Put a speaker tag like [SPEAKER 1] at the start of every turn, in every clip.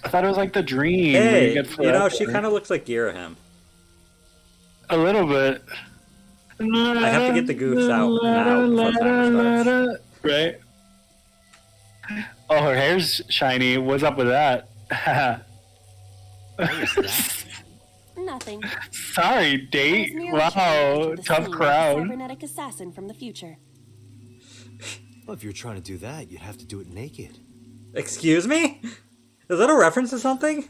[SPEAKER 1] thought it was like the dream where you
[SPEAKER 2] Hey,
[SPEAKER 1] get
[SPEAKER 2] you know, she
[SPEAKER 1] forever.
[SPEAKER 2] kind of looks like Girahim.
[SPEAKER 1] A little bit.
[SPEAKER 2] I have to get the goofs out now before timer starts.
[SPEAKER 1] Right? Oh, her hair's shiny. What's up with that?
[SPEAKER 3] What was that?
[SPEAKER 4] Nothing.
[SPEAKER 1] Sorry,
[SPEAKER 4] I was
[SPEAKER 1] date.
[SPEAKER 4] merely trying to
[SPEAKER 1] Wow,
[SPEAKER 4] get to the
[SPEAKER 1] tough
[SPEAKER 4] scene like a
[SPEAKER 1] crowd.
[SPEAKER 4] cybernetic assassin from the future.
[SPEAKER 3] Well, if you're trying to do that, you'd have to do it naked.
[SPEAKER 2] Excuse me? Is that a reference to something?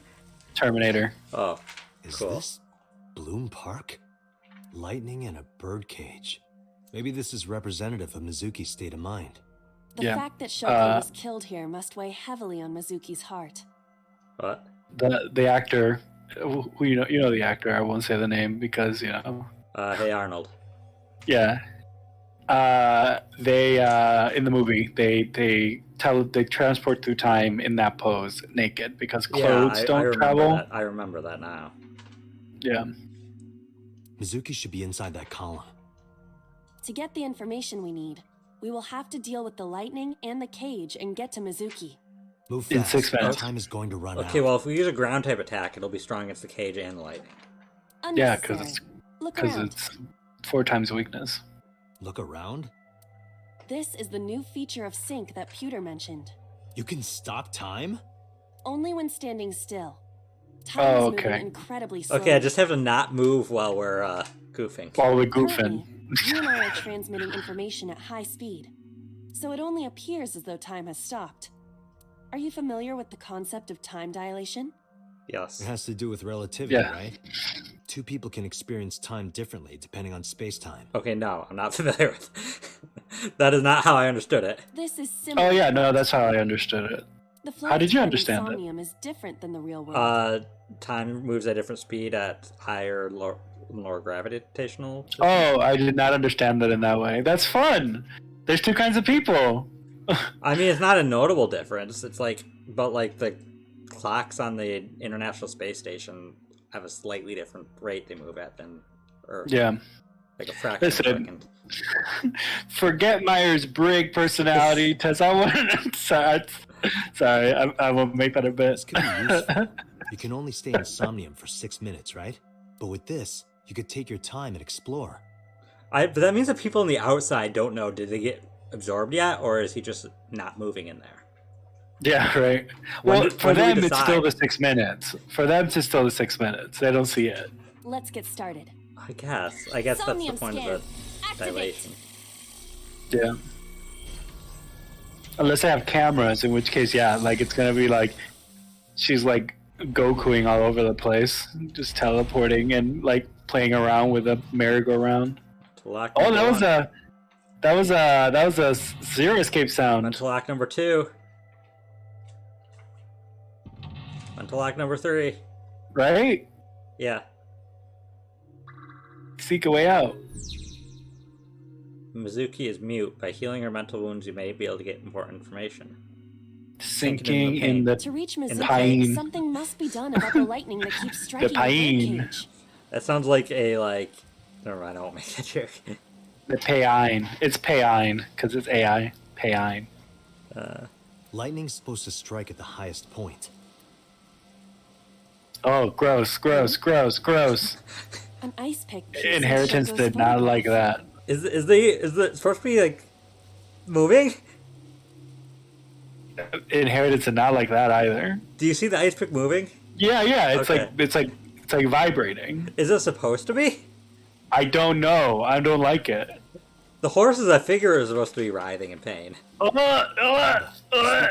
[SPEAKER 1] Terminator.
[SPEAKER 2] Oh,
[SPEAKER 3] Is
[SPEAKER 2] cool.
[SPEAKER 3] this Bloom Park? Lightning and a birdcage. Maybe this is representative of Mizuki's state of mind.
[SPEAKER 4] The
[SPEAKER 1] Yeah,
[SPEAKER 4] fact that Shoki was killed here must weigh heavily on Mizuki's heart.
[SPEAKER 2] What?
[SPEAKER 1] The actor, who you know the actor. I won't say the name because
[SPEAKER 2] Hey Arnold.
[SPEAKER 1] Yeah. They in the movie they transport through time in that pose naked because clothes
[SPEAKER 2] I
[SPEAKER 1] don't
[SPEAKER 2] remember
[SPEAKER 1] travel.
[SPEAKER 2] that. I remember that now.
[SPEAKER 1] Yeah.
[SPEAKER 3] Mizuki should be inside that column.
[SPEAKER 4] To get the information we need, we will have to deal with the lightning and the cage and get to Mizuki.
[SPEAKER 3] Move fast.
[SPEAKER 1] In 6 minutes.
[SPEAKER 3] Time is going to run out.
[SPEAKER 2] Okay, well, if we use a ground type attack, it'll be strong against the cage and the lightning.
[SPEAKER 1] Yeah,
[SPEAKER 4] Unnecessary. Look
[SPEAKER 1] because
[SPEAKER 4] around.
[SPEAKER 1] it's 4 times weakness.
[SPEAKER 3] Look around.
[SPEAKER 4] This is the new feature of sync that Pewter mentioned.
[SPEAKER 3] You can stop time?
[SPEAKER 4] Only when standing still. Time
[SPEAKER 1] Oh,
[SPEAKER 4] is moving
[SPEAKER 1] okay.
[SPEAKER 4] incredibly slowly.
[SPEAKER 2] Okay, I just have to not move while we're goofing.
[SPEAKER 1] While we're
[SPEAKER 4] Currently,
[SPEAKER 1] goofing.
[SPEAKER 4] you and I are transmitting information at high speed, so it only appears as though time has stopped. Are you familiar with the concept of time dilation?
[SPEAKER 2] Yes.
[SPEAKER 3] It has to do with relativity,
[SPEAKER 1] Yeah.
[SPEAKER 3] right? Two people can experience time differently depending on space-time.
[SPEAKER 2] Okay, no, I'm not familiar with that is not how I understood it.
[SPEAKER 4] This is similar.
[SPEAKER 1] Oh yeah, no, that's how I understood it.
[SPEAKER 4] The flow
[SPEAKER 1] How
[SPEAKER 4] of
[SPEAKER 1] did you
[SPEAKER 4] time in
[SPEAKER 1] understand it?
[SPEAKER 4] Somnium is different than the real world.
[SPEAKER 2] Time moves at a different speed at higher, lower gravitational.
[SPEAKER 1] Oh, I did not understand that in that way. That's fun. There's 2 kinds of people.
[SPEAKER 2] I mean, it's not a notable difference. It's like, but like the clocks on the International Space Station have a slightly different rate they move at than Earth.
[SPEAKER 1] Yeah.
[SPEAKER 2] Like a fraction of a
[SPEAKER 1] Listen.
[SPEAKER 2] second.
[SPEAKER 1] Forget Myers-Briggs personality test. I want. Sorry, I won't make that a bit.
[SPEAKER 3] This could be useful. You can only stay in Somnium for 6 minutes, right? But with this, you could take your time and explore.
[SPEAKER 2] But that means that people on the outside don't know. Did they get absorbed yet, or is he just not moving in there?
[SPEAKER 1] Yeah, right.
[SPEAKER 2] When
[SPEAKER 1] Well,
[SPEAKER 2] do-
[SPEAKER 1] for
[SPEAKER 2] when do we
[SPEAKER 1] them, it's still
[SPEAKER 2] decide?
[SPEAKER 1] the 6 minutes. For them, it's still the 6 minutes. They don't see it.
[SPEAKER 4] Let's get started.
[SPEAKER 2] I guess that's the
[SPEAKER 4] Somnium
[SPEAKER 2] point
[SPEAKER 4] scan.
[SPEAKER 2] of the
[SPEAKER 4] Activate.
[SPEAKER 2] dilation.
[SPEAKER 1] Yeah. Unless they have cameras, in which case, yeah, like it's gonna be like she's like Gokuing all over the place, just teleporting and like playing around with a merry-go-round.
[SPEAKER 2] To lock
[SPEAKER 1] Oh,
[SPEAKER 2] number
[SPEAKER 1] that was
[SPEAKER 2] one.
[SPEAKER 1] a zero escape sound.
[SPEAKER 2] Mental lock number 2. Mental lock number 3.
[SPEAKER 1] Right?
[SPEAKER 2] Yeah.
[SPEAKER 1] Seek a way out.
[SPEAKER 2] Mizuki is mute. By healing her mental wounds, you may be able to get important information.
[SPEAKER 1] Sinking
[SPEAKER 2] in
[SPEAKER 1] in
[SPEAKER 2] the
[SPEAKER 4] To
[SPEAKER 1] the
[SPEAKER 4] reach
[SPEAKER 2] the
[SPEAKER 4] Mizuki,
[SPEAKER 1] pain.
[SPEAKER 4] something must be done about the lightning that keeps striking the
[SPEAKER 1] pain.
[SPEAKER 4] cage.
[SPEAKER 2] That sounds like Never mind, I won't make that joke.
[SPEAKER 1] pain. It's pain because it's AI. Pain.
[SPEAKER 3] Lightning's supposed to strike at the highest point.
[SPEAKER 1] Oh, gross.
[SPEAKER 4] An ice pick.
[SPEAKER 1] Inheritance did not like that.
[SPEAKER 2] Is it supposed to be like moving?
[SPEAKER 1] Inheritance did not like that either.
[SPEAKER 2] Do you see the ice pick moving?
[SPEAKER 1] Yeah, it's
[SPEAKER 2] Okay.
[SPEAKER 1] it's like vibrating.
[SPEAKER 2] Is it supposed to be?
[SPEAKER 1] I don't know. I don't like it.
[SPEAKER 2] The horses, I figure, are supposed to be writhing in pain.
[SPEAKER 3] Speaker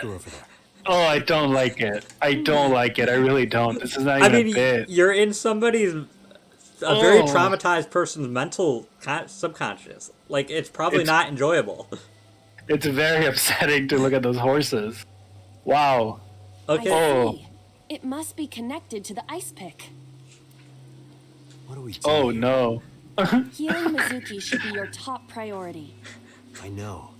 [SPEAKER 3] over there.
[SPEAKER 1] Oh, I don't like it. I don't like it. I really don't. This is not
[SPEAKER 2] I
[SPEAKER 1] even
[SPEAKER 2] mean,
[SPEAKER 1] a bit.
[SPEAKER 2] you're in a very
[SPEAKER 1] Oh.
[SPEAKER 2] traumatized person's mental subconscious. Like, it's probably not enjoyable.
[SPEAKER 1] It's very upsetting to look at those horses. Wow.
[SPEAKER 2] Okay.
[SPEAKER 1] Oh.
[SPEAKER 4] I see. It must be connected to the ice pick.
[SPEAKER 3] What do we do?
[SPEAKER 1] Oh
[SPEAKER 3] here?
[SPEAKER 1] no.
[SPEAKER 4] Healing Mizuki should be your top priority.
[SPEAKER 3] I know.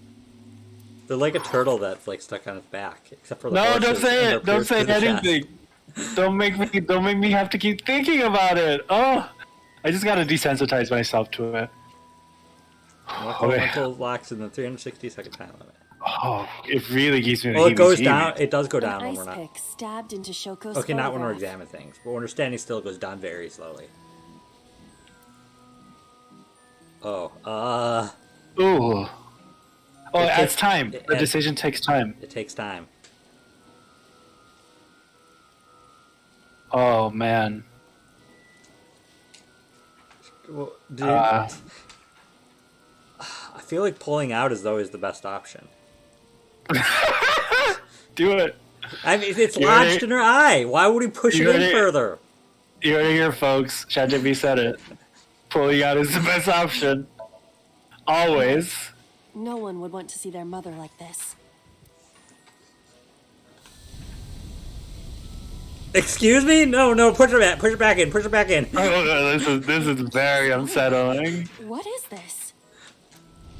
[SPEAKER 2] They're like a turtle that's like stuck on its back, except for the
[SPEAKER 1] No,
[SPEAKER 2] horses
[SPEAKER 1] don't say
[SPEAKER 2] and
[SPEAKER 1] it.
[SPEAKER 2] they're
[SPEAKER 1] Don't say
[SPEAKER 2] pierced through the chest.
[SPEAKER 1] anything. Don't make me have to keep thinking about it. Oh, I just gotta desensitize myself to it.
[SPEAKER 2] Multiple
[SPEAKER 1] Okay.
[SPEAKER 2] mental locks in the 360-second time limit.
[SPEAKER 1] Oh, it really gives me the
[SPEAKER 2] Well, it goes
[SPEAKER 1] heebie-jeebies.
[SPEAKER 2] down. It does go
[SPEAKER 4] An
[SPEAKER 2] down when
[SPEAKER 4] ice
[SPEAKER 2] we're not.
[SPEAKER 4] pick stabbed into Shoko's
[SPEAKER 2] Okay, not when we're
[SPEAKER 4] photograph.
[SPEAKER 2] examining things, but when we're standing still, it goes down very slowly. Oh,
[SPEAKER 1] Ooh. Oh,
[SPEAKER 2] It
[SPEAKER 1] it adds
[SPEAKER 2] takes-
[SPEAKER 1] time.
[SPEAKER 2] it
[SPEAKER 1] The
[SPEAKER 2] adds-
[SPEAKER 1] decision takes time.
[SPEAKER 2] it takes time.
[SPEAKER 1] Oh man.
[SPEAKER 2] Well, dude,
[SPEAKER 1] Uh,
[SPEAKER 2] I feel like pulling out is always the best option.
[SPEAKER 1] do it.
[SPEAKER 2] I mean, it's
[SPEAKER 1] You
[SPEAKER 2] lodged
[SPEAKER 1] ready?
[SPEAKER 2] in her eye. Why would he push it
[SPEAKER 1] You
[SPEAKER 2] in
[SPEAKER 1] ready?
[SPEAKER 2] further?
[SPEAKER 1] You heard it here, folks. ChatGPT said it. Pulling out is the best option. Always.
[SPEAKER 4] No one would want to see their mother like this.
[SPEAKER 2] Excuse me? No, push it back. Push it back in. Push it back in.
[SPEAKER 1] Oh, this is very unsettling.
[SPEAKER 4] What is this?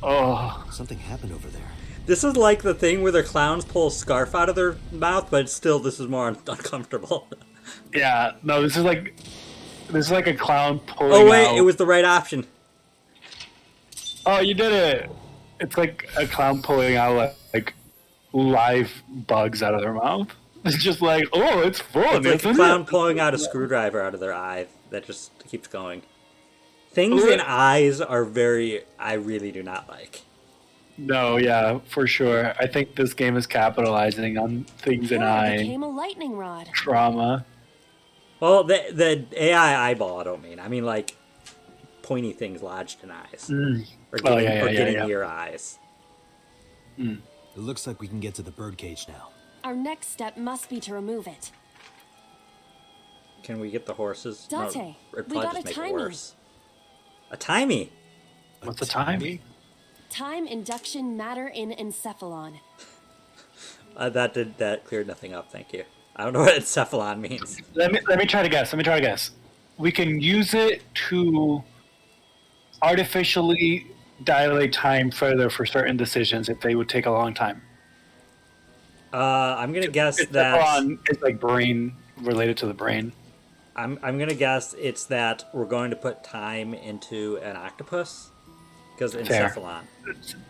[SPEAKER 1] Oh,
[SPEAKER 3] Something happened over there.
[SPEAKER 2] This is like the thing where the clowns pull a scarf out of their mouth, but still, this is more uncomfortable.
[SPEAKER 1] yeah. No, this is like a clown pulling
[SPEAKER 2] Oh wait,
[SPEAKER 1] out.
[SPEAKER 2] it was the right option.
[SPEAKER 1] Oh, you did it. It's like a clown pulling out like live bugs out of their mouth. It's just like, oh, it's fun,
[SPEAKER 2] It's like a
[SPEAKER 1] isn't
[SPEAKER 2] clown
[SPEAKER 1] it?
[SPEAKER 2] pulling out a screwdriver out of their eye that just keeps going. Things
[SPEAKER 1] Ooh.
[SPEAKER 2] in eyes are I really do not like.
[SPEAKER 1] No, yeah, for sure. I think this game is capitalizing on things in
[SPEAKER 4] It
[SPEAKER 1] eye
[SPEAKER 4] became a lightning rod.
[SPEAKER 1] trauma.
[SPEAKER 2] Well, the AI eyeball, I don't mean. I mean, like, pointy things lodged in eyes. Or
[SPEAKER 1] Oh,
[SPEAKER 2] getting,
[SPEAKER 1] yeah,
[SPEAKER 2] or
[SPEAKER 1] yeah,
[SPEAKER 2] getting
[SPEAKER 1] yeah.
[SPEAKER 2] near eyes.
[SPEAKER 3] It looks like we can get to the birdcage now.
[SPEAKER 4] Our next step must be to remove it.
[SPEAKER 2] Can we get the horses?
[SPEAKER 4] Date,
[SPEAKER 2] it'd
[SPEAKER 4] we
[SPEAKER 2] probably
[SPEAKER 4] got
[SPEAKER 2] just
[SPEAKER 4] a
[SPEAKER 2] make it
[SPEAKER 4] timey.
[SPEAKER 2] worse. A timey?
[SPEAKER 1] What's the time?
[SPEAKER 4] Time induction matter in encephalon.
[SPEAKER 2] That cleared nothing up, thank you. I don't know what encephalon means.
[SPEAKER 1] Let me try to guess. Let me try to guess. We can use it to artificially dilate time further for certain decisions if they would take a long time.
[SPEAKER 2] I'm gonna guess
[SPEAKER 1] It's
[SPEAKER 2] that
[SPEAKER 1] it's like brain related to the brain.
[SPEAKER 2] I'm gonna guess it's that we're going to put time into an octopus because
[SPEAKER 1] Fair.
[SPEAKER 2] encephalon.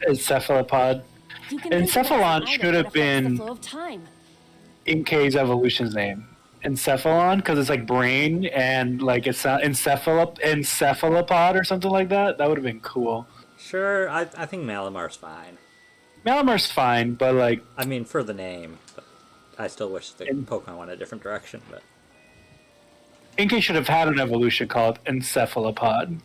[SPEAKER 1] Encephalopod.
[SPEAKER 4] You can think of it as an
[SPEAKER 1] Encephalon
[SPEAKER 4] item
[SPEAKER 1] should
[SPEAKER 4] that
[SPEAKER 1] have
[SPEAKER 4] affects
[SPEAKER 1] been
[SPEAKER 4] the flow of time.
[SPEAKER 1] Inkei's evolution's name. Encephalon, because it's like brain and like it's encephalopod or something like that. That would have been cool.
[SPEAKER 2] Sure, I think Malamar's fine.
[SPEAKER 1] Malamar's fine, but like
[SPEAKER 2] I mean, for the name, but I still wish the
[SPEAKER 1] And-
[SPEAKER 2] Pokemon went a different direction. But
[SPEAKER 1] Inkei should have had an evolution called encephalopod.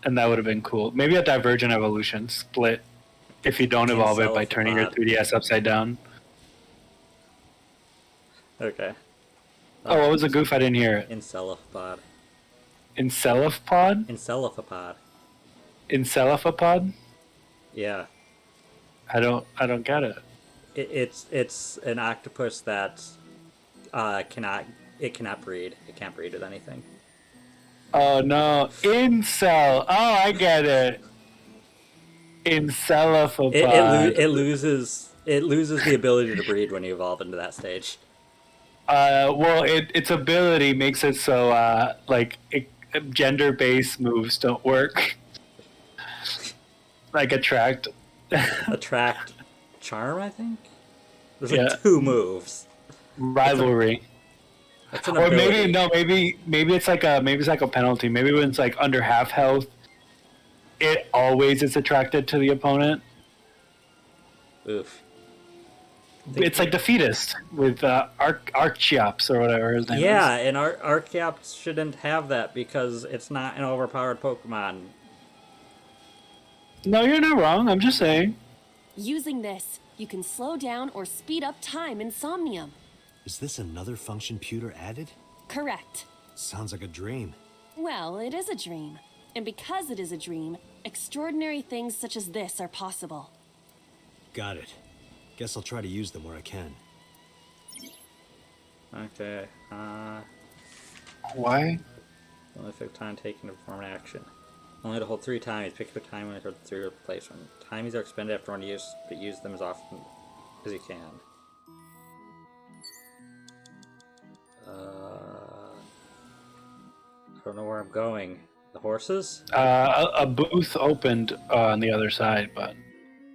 [SPEAKER 1] And that would have been cool. Maybe a divergent evolution split if you don't evolve it by turning your
[SPEAKER 2] Encephalopod.
[SPEAKER 1] 3DS upside down.
[SPEAKER 2] okay,
[SPEAKER 1] Oh, what was the goof? I didn't hear it.
[SPEAKER 2] Encephalopod.
[SPEAKER 1] Encephalopod?
[SPEAKER 2] Encephalopod.
[SPEAKER 1] Encephalopod?
[SPEAKER 2] Yeah,
[SPEAKER 1] I don't get it.
[SPEAKER 2] it's an octopus that cannot breed. It can't breed with anything.
[SPEAKER 1] Oh no, incel. Oh, I get it. Encephalopod.
[SPEAKER 2] It loses the ability to breed when you evolve into that stage.
[SPEAKER 1] Well, its ability makes it so gender-based moves don't work. Like attract.
[SPEAKER 2] Attract, charm, I think. There's
[SPEAKER 1] Yeah.
[SPEAKER 2] like 2 moves.
[SPEAKER 1] Rivalry.
[SPEAKER 2] That's an
[SPEAKER 1] Or
[SPEAKER 2] ability.
[SPEAKER 1] maybe it's like a penalty. Maybe when it's like under half health, it always is attracted to the opponent.
[SPEAKER 2] Oof.
[SPEAKER 1] It's like the fetus with Archeops or whatever his name
[SPEAKER 2] Yeah,
[SPEAKER 1] is.
[SPEAKER 2] and Archeops shouldn't have that because it's not an overpowered Pokemon.
[SPEAKER 1] No, you're not wrong. I'm just saying.
[SPEAKER 4] Using this, you can slow down or speed up time in Somnium.
[SPEAKER 3] Is this another function Pewter added?
[SPEAKER 4] Correct.
[SPEAKER 3] Sounds like a dream.
[SPEAKER 4] Well, it is a dream. And because it is a dream, extraordinary things such as this are possible.
[SPEAKER 3] Got it. Guess I'll try to use them where I can.
[SPEAKER 2] Okay.
[SPEAKER 1] Why?
[SPEAKER 2] Only effect time taken to perform an action. Only to hold 3 times. Pick up a time when it holds 3 replacement. Timies are expended after one use, but use them as often as you can. I don't know where I'm going. The horses?
[SPEAKER 1] A booth opened on the other side, but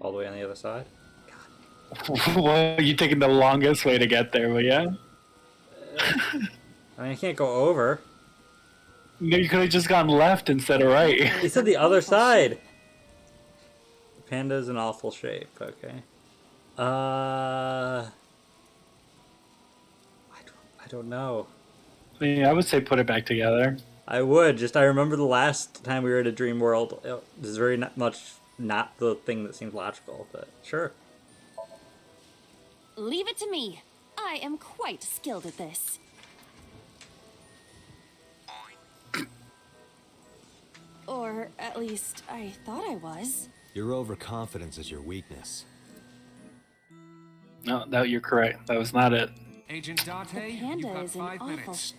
[SPEAKER 2] All the way on the other side?
[SPEAKER 1] Well, you're taking the longest way to get there, but yeah.
[SPEAKER 2] I mean, I can't go over.
[SPEAKER 1] No, you could have just gone left instead of right.
[SPEAKER 2] He said the other side! The panda's in awful shape, okay. I don't know.
[SPEAKER 1] I mean, I would say put it back together.
[SPEAKER 2] I would, just I remember the last time we were at a dream world, it was very much not the thing that seems logical, but sure.
[SPEAKER 4] Leave it to me. I am quite skilled at this. Or at least I thought I was.
[SPEAKER 3] Your overconfidence is your weakness.
[SPEAKER 1] No, you're correct. That was not it.
[SPEAKER 5] Agent
[SPEAKER 4] The
[SPEAKER 5] Date, you've
[SPEAKER 4] panda
[SPEAKER 5] got
[SPEAKER 4] is in
[SPEAKER 5] 5
[SPEAKER 4] awful
[SPEAKER 5] minutes.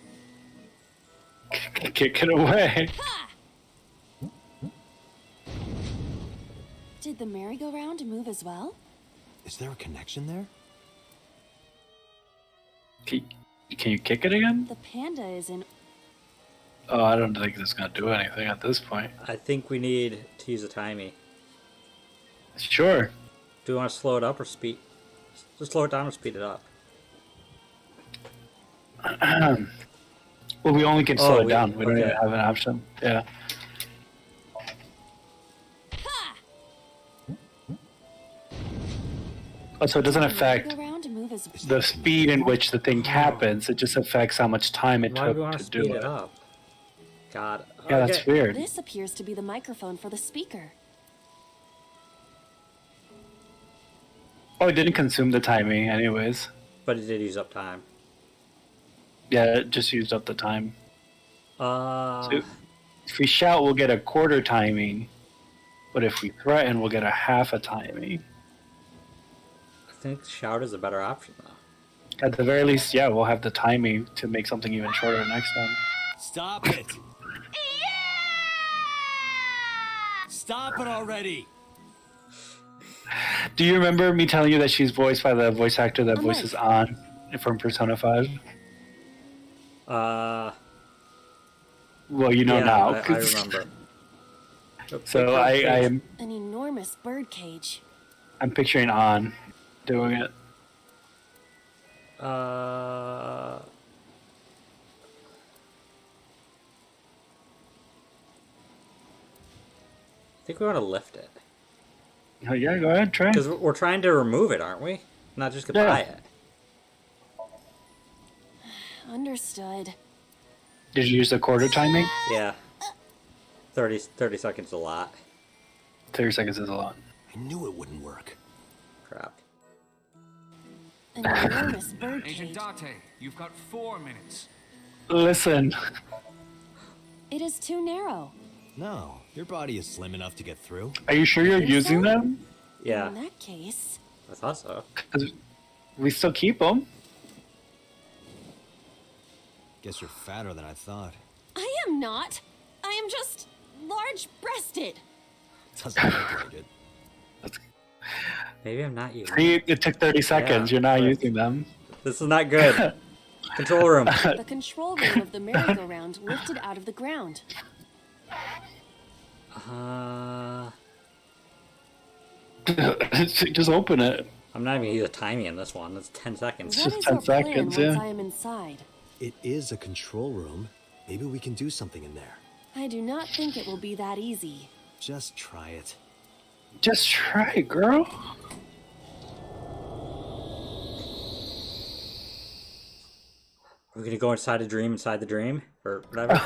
[SPEAKER 1] Kick it away.
[SPEAKER 4] Did the merry-go-round move as well?
[SPEAKER 3] Is there a connection there?
[SPEAKER 1] Can you kick it again?
[SPEAKER 4] The panda is in...
[SPEAKER 1] Oh, I don't think it's gonna do anything at this point.
[SPEAKER 2] I think we need to use a timey.
[SPEAKER 1] Sure.
[SPEAKER 2] Do you want to slow it up or speed? Just slow it down or speed it up?
[SPEAKER 1] Well, we only can slow it
[SPEAKER 2] we-
[SPEAKER 1] down. We don't
[SPEAKER 2] okay.
[SPEAKER 1] even have an option. Yeah. Oh, so it doesn't
[SPEAKER 4] Did the
[SPEAKER 1] affect
[SPEAKER 4] merry-go-round move as...
[SPEAKER 1] the speed in which the thing happens. It just affects how much time it
[SPEAKER 2] Why do we
[SPEAKER 1] took
[SPEAKER 2] want
[SPEAKER 1] to
[SPEAKER 2] to
[SPEAKER 1] do
[SPEAKER 2] speed
[SPEAKER 1] it.
[SPEAKER 2] it up? God.
[SPEAKER 1] Yeah, that's
[SPEAKER 2] Okay.
[SPEAKER 1] weird.
[SPEAKER 4] This appears to be the microphone for the speaker.
[SPEAKER 1] Oh, it didn't consume the timing, anyways.
[SPEAKER 2] But it did use up time.
[SPEAKER 1] Yeah, it just used up the time.
[SPEAKER 2] Uh,
[SPEAKER 1] So if we shout, we'll get a quarter timing, but if we threaten, we'll get a half a timing.
[SPEAKER 2] I think shout is a better option though.
[SPEAKER 1] At the very least, yeah, we'll have the timing to make something even shorter next time.
[SPEAKER 3] Stop it! Stop it already!
[SPEAKER 1] Do you remember me telling you that she's voiced by the voice actor that
[SPEAKER 4] Oh,
[SPEAKER 1] voices
[SPEAKER 4] nice.
[SPEAKER 1] On from Persona 5? Well, you know
[SPEAKER 2] yeah,
[SPEAKER 1] now.
[SPEAKER 2] I remember.
[SPEAKER 1] So I'm
[SPEAKER 4] An enormous birdcage.
[SPEAKER 1] picturing On doing it.
[SPEAKER 2] I think we want to lift it.
[SPEAKER 1] Oh, yeah, go ahead, try.
[SPEAKER 2] Because we're trying to remove it, aren't we? Not just
[SPEAKER 1] Yeah.
[SPEAKER 2] goodbye it.
[SPEAKER 4] Understood.
[SPEAKER 1] Did you use the quarter timing?
[SPEAKER 2] Yeah. 30 seconds is a lot.
[SPEAKER 1] 30 seconds is a lot.
[SPEAKER 3] I knew it wouldn't work.
[SPEAKER 2] Crap.
[SPEAKER 4] An enormous
[SPEAKER 5] Agent
[SPEAKER 4] birdcage.
[SPEAKER 5] Date, you've got 4 minutes.
[SPEAKER 1] Listen,
[SPEAKER 4] It is too narrow.
[SPEAKER 3] No, your body is slim enough to get through.
[SPEAKER 1] are you sure you're
[SPEAKER 4] Think
[SPEAKER 1] using
[SPEAKER 4] so?
[SPEAKER 1] them?
[SPEAKER 2] Yeah,
[SPEAKER 4] In that case...
[SPEAKER 2] I thought so.
[SPEAKER 1] 'Cause we still keep them.
[SPEAKER 3] Guess you're fatter than I thought.
[SPEAKER 4] I am not. I am just large-breasted.
[SPEAKER 3] Doesn't look like it.
[SPEAKER 2] Maybe I'm not using
[SPEAKER 1] See,
[SPEAKER 2] it.
[SPEAKER 1] it took 30 seconds.
[SPEAKER 2] Yeah,
[SPEAKER 1] You're not
[SPEAKER 2] but-
[SPEAKER 1] using them.
[SPEAKER 2] This is not good. Control room.
[SPEAKER 4] The control room of the merry-go-round lifted out of the ground.
[SPEAKER 1] Just open it.
[SPEAKER 2] I'm not even gonna use a timing in this one. It's 10 seconds.
[SPEAKER 4] What
[SPEAKER 1] just
[SPEAKER 4] is
[SPEAKER 1] 10
[SPEAKER 4] your plan
[SPEAKER 1] seconds,
[SPEAKER 4] once
[SPEAKER 1] yeah.
[SPEAKER 4] I am inside?
[SPEAKER 3] It is a control room. Maybe we can do something in there.
[SPEAKER 4] I do not think it will be that easy.
[SPEAKER 3] Just try it.
[SPEAKER 1] Just try it, girl.
[SPEAKER 2] We're gonna go inside the dream, or whatever.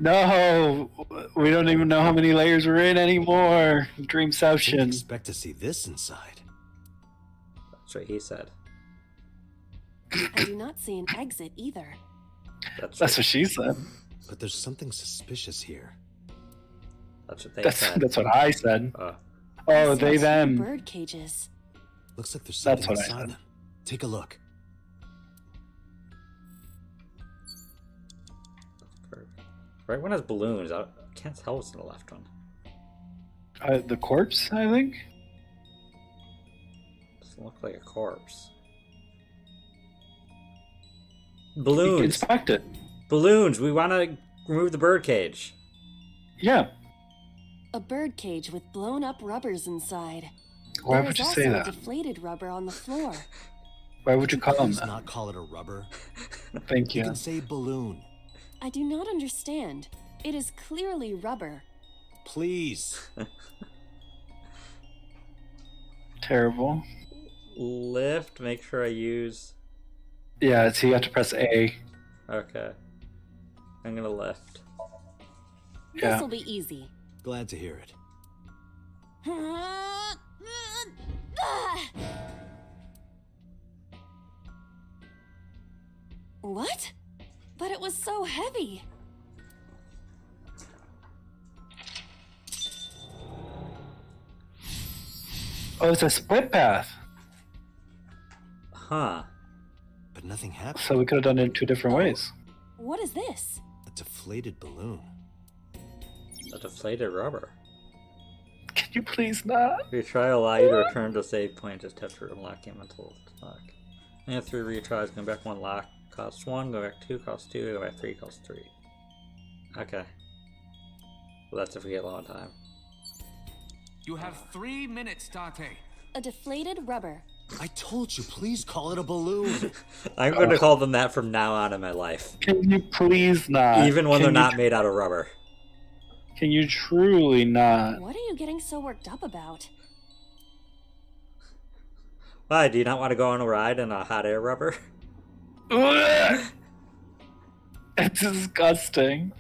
[SPEAKER 1] No, we don't even know how many layers we're in anymore.
[SPEAKER 3] Didn't
[SPEAKER 1] Dreamception.
[SPEAKER 3] expect to see this inside.
[SPEAKER 2] That's what he said.
[SPEAKER 4] I do not see an exit either.
[SPEAKER 2] That's
[SPEAKER 1] That's what she said.
[SPEAKER 3] But there's something suspicious here.
[SPEAKER 2] what they
[SPEAKER 1] That's
[SPEAKER 2] said.
[SPEAKER 1] that's what I said.
[SPEAKER 2] Uh,
[SPEAKER 1] Oh,
[SPEAKER 4] I see
[SPEAKER 1] they
[SPEAKER 4] two
[SPEAKER 1] them.
[SPEAKER 4] bird cages.
[SPEAKER 3] Looks like there's
[SPEAKER 1] That's
[SPEAKER 3] something
[SPEAKER 1] what I
[SPEAKER 3] inside
[SPEAKER 1] said.
[SPEAKER 3] them. Take a look.
[SPEAKER 2] right one has balloons. I can't tell what's in the left one.
[SPEAKER 1] The corpse, I think.
[SPEAKER 2] Doesn't look like a corpse.
[SPEAKER 1] You can
[SPEAKER 2] Balloons.
[SPEAKER 1] inspect it.
[SPEAKER 2] Balloons. We want to remove the bird cage.
[SPEAKER 1] Yeah.
[SPEAKER 4] A bird cage with blown up rubbers inside.
[SPEAKER 1] Why
[SPEAKER 4] There
[SPEAKER 1] would
[SPEAKER 4] is
[SPEAKER 1] you
[SPEAKER 4] also
[SPEAKER 1] say
[SPEAKER 4] a
[SPEAKER 1] that?
[SPEAKER 4] deflated rubber on the floor.
[SPEAKER 1] Why would you call him
[SPEAKER 3] Please
[SPEAKER 1] that?
[SPEAKER 3] not call it a rubber.
[SPEAKER 1] Thank
[SPEAKER 3] You
[SPEAKER 1] you.
[SPEAKER 3] can say balloon.
[SPEAKER 4] I do not understand. It is clearly rubber.
[SPEAKER 3] Please.
[SPEAKER 1] Terrible.
[SPEAKER 2] Lift, make sure I use...
[SPEAKER 1] Yeah, so you have to press A.
[SPEAKER 2] Okay. I'm gonna lift.
[SPEAKER 1] Yeah.
[SPEAKER 4] This'll be easy.
[SPEAKER 3] Glad to hear it.
[SPEAKER 4] What? But it was so heavy.
[SPEAKER 1] Oh, it's a split path.
[SPEAKER 2] Huh.
[SPEAKER 3] But nothing happened.
[SPEAKER 1] So we could have done it in 2 different ways.
[SPEAKER 4] What is this?
[SPEAKER 3] A deflated balloon.
[SPEAKER 2] A deflated rubber.
[SPEAKER 1] Can you please not?
[SPEAKER 2] Retry allow you to return to save point. Just have to unlock him until lock. And have 3 retries. Going back 1 lock costs 1. Go back 2 costs 2. Go back 3 costs 3. Okay. Well, that's if we get low on time.
[SPEAKER 5] You have 3 minutes, Dante.
[SPEAKER 4] A deflated rubber.
[SPEAKER 3] I told you, please call it a balloon.
[SPEAKER 2] I'm going to call them that from now on in my life.
[SPEAKER 1] Can you please not?
[SPEAKER 2] Even when
[SPEAKER 1] Can
[SPEAKER 2] they're
[SPEAKER 1] you
[SPEAKER 2] not made out of rubber.
[SPEAKER 1] Can you truly not?
[SPEAKER 4] What are you getting so worked up about?
[SPEAKER 2] Why? Do you not want to go on a ride in a hot air rubber?
[SPEAKER 1] Ugh! It's disgusting.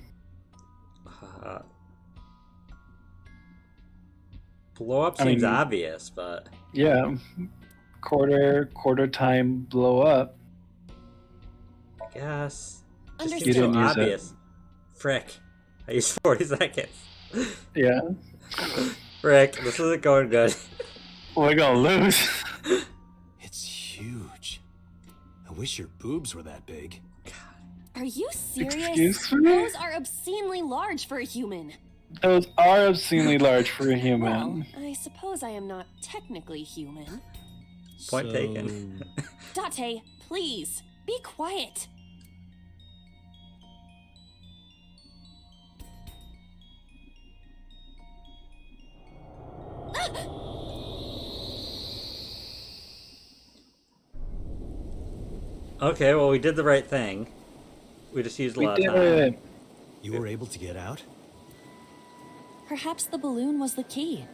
[SPEAKER 2] Blow up
[SPEAKER 1] I
[SPEAKER 2] seems
[SPEAKER 1] mean-
[SPEAKER 2] obvious, but
[SPEAKER 1] Yeah. Quarter time blow up.
[SPEAKER 2] I guess. Just
[SPEAKER 4] Understood.
[SPEAKER 2] seems
[SPEAKER 1] You
[SPEAKER 2] so
[SPEAKER 1] didn't use it.
[SPEAKER 2] obvious. Frick. I used 40 seconds.
[SPEAKER 1] Yeah.
[SPEAKER 2] Frick, this isn't going good.
[SPEAKER 1] We're gonna lose.
[SPEAKER 3] It's huge. I wish your boobs were that big.
[SPEAKER 4] Are you serious?
[SPEAKER 1] Excuse me?
[SPEAKER 4] Those are obscenely large for a human.
[SPEAKER 1] Those are obscenely large for a
[SPEAKER 4] Well,
[SPEAKER 1] human.
[SPEAKER 4] I suppose I am not technically human.
[SPEAKER 2] Point taken.
[SPEAKER 4] Date, please, be quiet.
[SPEAKER 2] Okay, well, we did the right thing. We just used a
[SPEAKER 1] We
[SPEAKER 2] lot
[SPEAKER 1] did
[SPEAKER 2] of time.
[SPEAKER 1] it.
[SPEAKER 3] You were able to get out?
[SPEAKER 4] Perhaps the balloon was the key.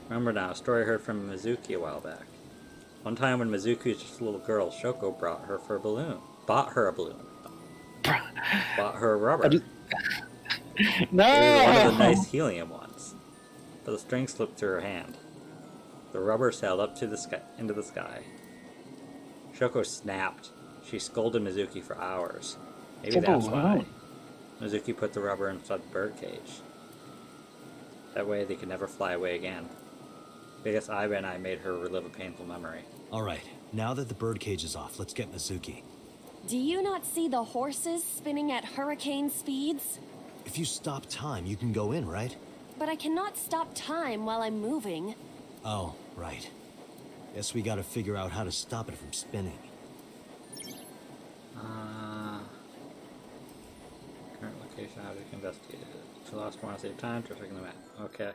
[SPEAKER 2] Remember now, a story I heard from Mizuki a while back. One time when Mizuki was just a little girl, Shoko brought her for a balloon. Bought her a balloon. Bought her a rubber. It
[SPEAKER 1] No.
[SPEAKER 2] was one of the nice helium ones. But the string slipped through her hand. The rubber sailed up to the sky, into the sky. Shoko snapped. She scolded Mizuki for hours. Maybe
[SPEAKER 1] It's a
[SPEAKER 2] that's why.
[SPEAKER 1] balloon.
[SPEAKER 2] Mizuki put the rubber inside the birdcage. That way they could never fly away again. I guess Iva and I made her relive a painful memory.
[SPEAKER 3] Alright, now that the birdcage is off, let's get Mizuki.
[SPEAKER 4] Do you not see the horses spinning at hurricane speeds?
[SPEAKER 3] If you stop time, you can go in, right?
[SPEAKER 4] But I cannot stop time while I'm moving.
[SPEAKER 3] Oh, right. Guess we gotta figure out how to stop it from spinning.
[SPEAKER 2] Current location, object investigated. To lost want to save time, checking the map. Okay.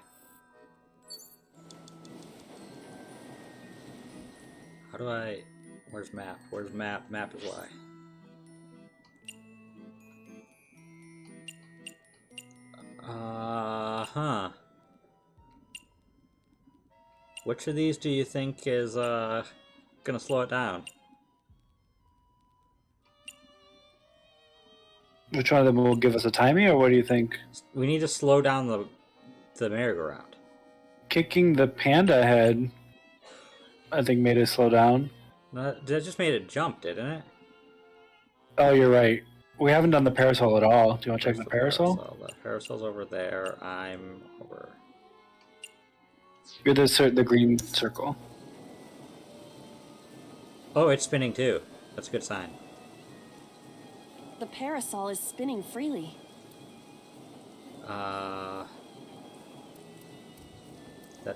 [SPEAKER 2] How do I... Where's map? Where's map? Map is why. Huh. Which of these do you think is, gonna slow it down?
[SPEAKER 1] Which one of them will give us a timing, or what do you think?
[SPEAKER 2] We need to slow down the merry-go-round.
[SPEAKER 1] Kicking the panda head, I think, made it slow down.
[SPEAKER 2] No, that just made it jump, didn't it?
[SPEAKER 1] Oh, you're right. We haven't done the parasol at all. Do you want to check
[SPEAKER 2] Where's
[SPEAKER 1] the parasol?
[SPEAKER 2] The parasol's over there. I'm over.
[SPEAKER 1] You're the green circle.
[SPEAKER 2] Oh, it's spinning too. That's a good sign.
[SPEAKER 4] The parasol is spinning freely.
[SPEAKER 2] That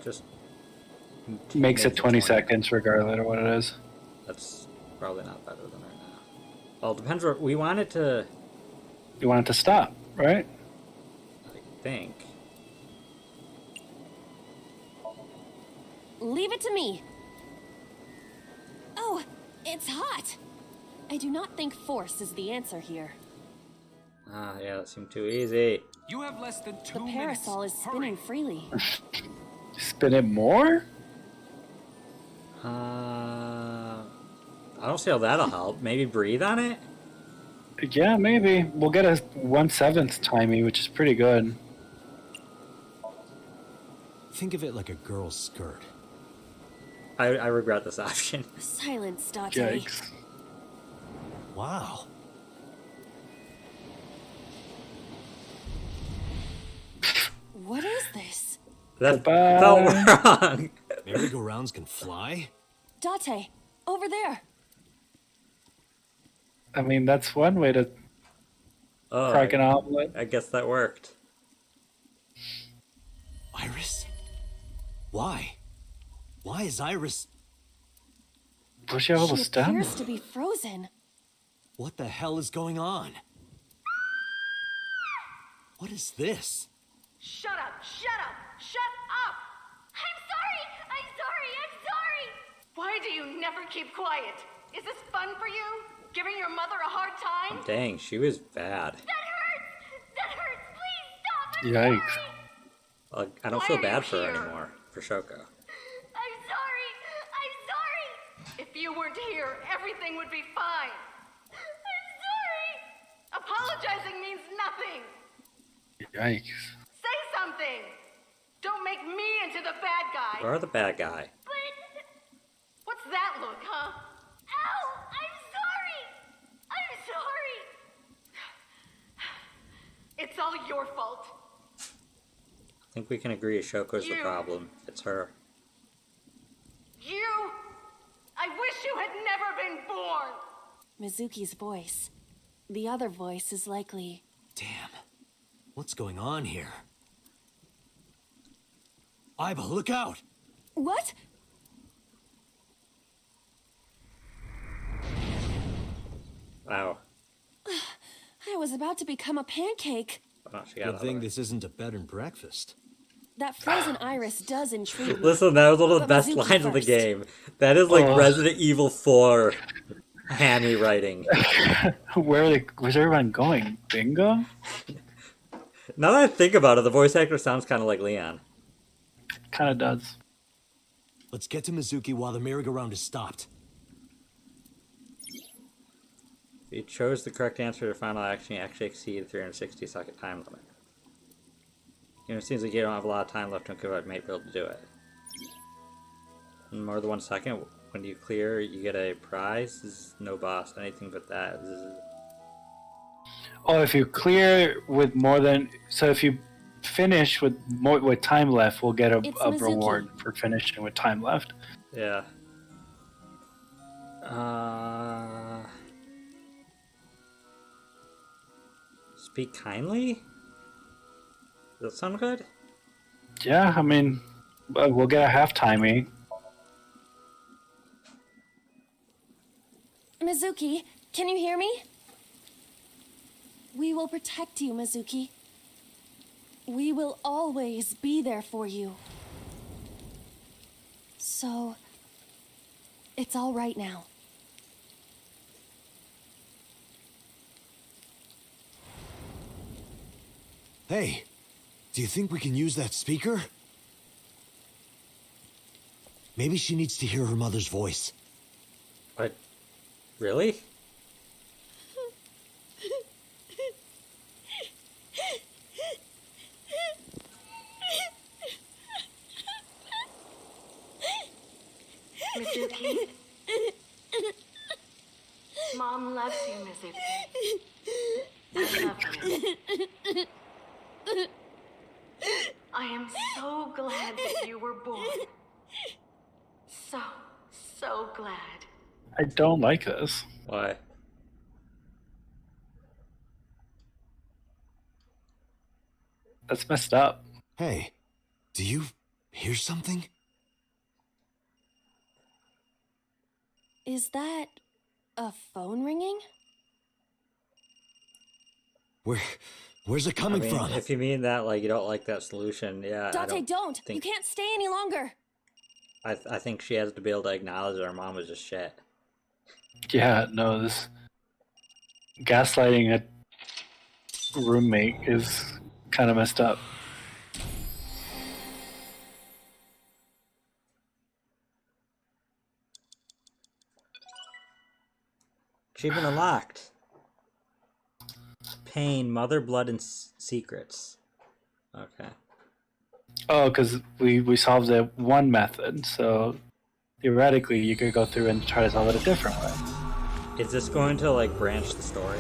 [SPEAKER 2] just
[SPEAKER 1] Makes it 20 seconds, regardless of what it is.
[SPEAKER 2] That's probably not better than right now. Well, it depends. We want it to,
[SPEAKER 1] You want it to stop, right?
[SPEAKER 2] I think.
[SPEAKER 4] Leave it to me. Oh, it's hot. I do not think force is the answer here.
[SPEAKER 2] Ah, yeah, that seemed too easy.
[SPEAKER 5] You have less than 2
[SPEAKER 4] The
[SPEAKER 5] minutes.
[SPEAKER 4] parasol is spinning
[SPEAKER 5] Hurry.
[SPEAKER 4] freely.
[SPEAKER 1] Spin it more?
[SPEAKER 2] I don't see how that'll help. Maybe breathe on it?
[SPEAKER 1] Yeah, maybe. We'll get a 1/7 timey, which is pretty good.
[SPEAKER 3] Think of it like a girl's skirt.
[SPEAKER 2] I regret this option.
[SPEAKER 4] Silence, Date.
[SPEAKER 1] Yikes.
[SPEAKER 3] Wow.
[SPEAKER 4] What is this?
[SPEAKER 2] That
[SPEAKER 1] Goodbye.
[SPEAKER 2] felt wrong.
[SPEAKER 3] Merry-go-rounds can fly?
[SPEAKER 4] Date, over there.
[SPEAKER 1] I mean, that's one way to
[SPEAKER 2] Oh,
[SPEAKER 1] crack an omelet.
[SPEAKER 2] I guess that worked.
[SPEAKER 3] Iris? Why? Why is Iris...
[SPEAKER 1] Push out all the
[SPEAKER 4] She
[SPEAKER 1] stem.
[SPEAKER 4] appears to be frozen.
[SPEAKER 3] What the hell is going on? What is this?
[SPEAKER 6] Shut up! Shut up! Shut up! I'm sorry! I'm sorry! I'm sorry! Why do you never keep quiet? Is this fun for you? Giving your mother a hard time?
[SPEAKER 2] Dang, she was bad.
[SPEAKER 6] That hurts! That hurts! Please stop! I'm
[SPEAKER 1] Yikes.
[SPEAKER 6] sorry!
[SPEAKER 2] I don't
[SPEAKER 6] Why
[SPEAKER 2] feel
[SPEAKER 6] are you
[SPEAKER 2] bad for her
[SPEAKER 6] here?
[SPEAKER 2] anymore. For Shoko.
[SPEAKER 6] I'm sorry! I'm sorry! If you weren't here, everything would be fine. I'm sorry! Apologizing means nothing!
[SPEAKER 1] Yikes.
[SPEAKER 6] Say something! Don't make me into the bad guy!
[SPEAKER 2] You are the bad guy.
[SPEAKER 6] But what's that look, huh? Ow! I'm sorry! I'm sorry! It's all your fault.
[SPEAKER 2] I think we can agree Shoko's the
[SPEAKER 6] You.
[SPEAKER 2] problem. It's her.
[SPEAKER 6] You! I wish you had never been born!
[SPEAKER 4] Mizuki's voice. The other voice is likely...
[SPEAKER 3] Damn. What's going on here? Aiba, look out!
[SPEAKER 4] What?
[SPEAKER 2] Wow.
[SPEAKER 4] I was about to become a pancake.
[SPEAKER 2] Oh, she got
[SPEAKER 3] Good thing this isn't a bed and breakfast.
[SPEAKER 4] That frozen iris does intrigue me.
[SPEAKER 2] Listen, that was one of the
[SPEAKER 4] But
[SPEAKER 2] best
[SPEAKER 4] Mizuki
[SPEAKER 2] lines of the
[SPEAKER 4] first.
[SPEAKER 2] game. That is like
[SPEAKER 1] Oh.
[SPEAKER 2] Resident Evil 4 hammy writing.
[SPEAKER 1] Where are they? Where's everyone going? Bingo?
[SPEAKER 2] Now that I think about it, the voice actor sounds kind of like Leon.
[SPEAKER 1] Kind of does.
[SPEAKER 3] Let's get to Mizuki while the merry-go-round is stopped.
[SPEAKER 2] If you chose the correct answer to final action, you actually exceed 360-second time limit. You know, it seems like you don't have a lot of time left to give out mate build to do it. In more than 1 second, when you clear, you get a prize. This is no boss, anything but that. This is...
[SPEAKER 1] Oh, if you clear with more than... So if you finish with more with time left, we'll get
[SPEAKER 4] It's
[SPEAKER 1] a
[SPEAKER 4] Mizuki.
[SPEAKER 1] reward for finishing with time left.
[SPEAKER 2] Yeah. Speak kindly? Does that sound good?
[SPEAKER 1] Yeah, I mean, we'll get a half timey.
[SPEAKER 4] Mizuki, can you hear me? We will protect you, Mizuki. We will always be there for you. So, it's all right now.
[SPEAKER 3] Hey, do you think we can use that speaker? Maybe she needs to hear her mother's voice.
[SPEAKER 2] What? Really?
[SPEAKER 6] Mizuki. Mom loves you, Mizuki. I love you. I am so glad that you were born. So glad.
[SPEAKER 1] I don't like this.
[SPEAKER 2] Why?
[SPEAKER 1] That's messed up.
[SPEAKER 3] Hey, do you hear something?
[SPEAKER 4] Is that a phone ringing?
[SPEAKER 3] Where's it coming from?
[SPEAKER 2] If you mean that, like, you don't like that solution, yeah. I
[SPEAKER 4] Dante, don't! You
[SPEAKER 2] think-
[SPEAKER 4] can't stay any longer!
[SPEAKER 2] I think she has to be able to acknowledge that her mom was just shit.
[SPEAKER 1] Yeah, no, this gaslighting a roommate is kind of messed up.
[SPEAKER 2] Achievement unlocked. Pain, Mother, Blood, and Secrets. Okay.
[SPEAKER 1] Oh, because we solved it one method, so theoretically you could go through and try to solve it a different way.
[SPEAKER 2] Is this going to like branch the story?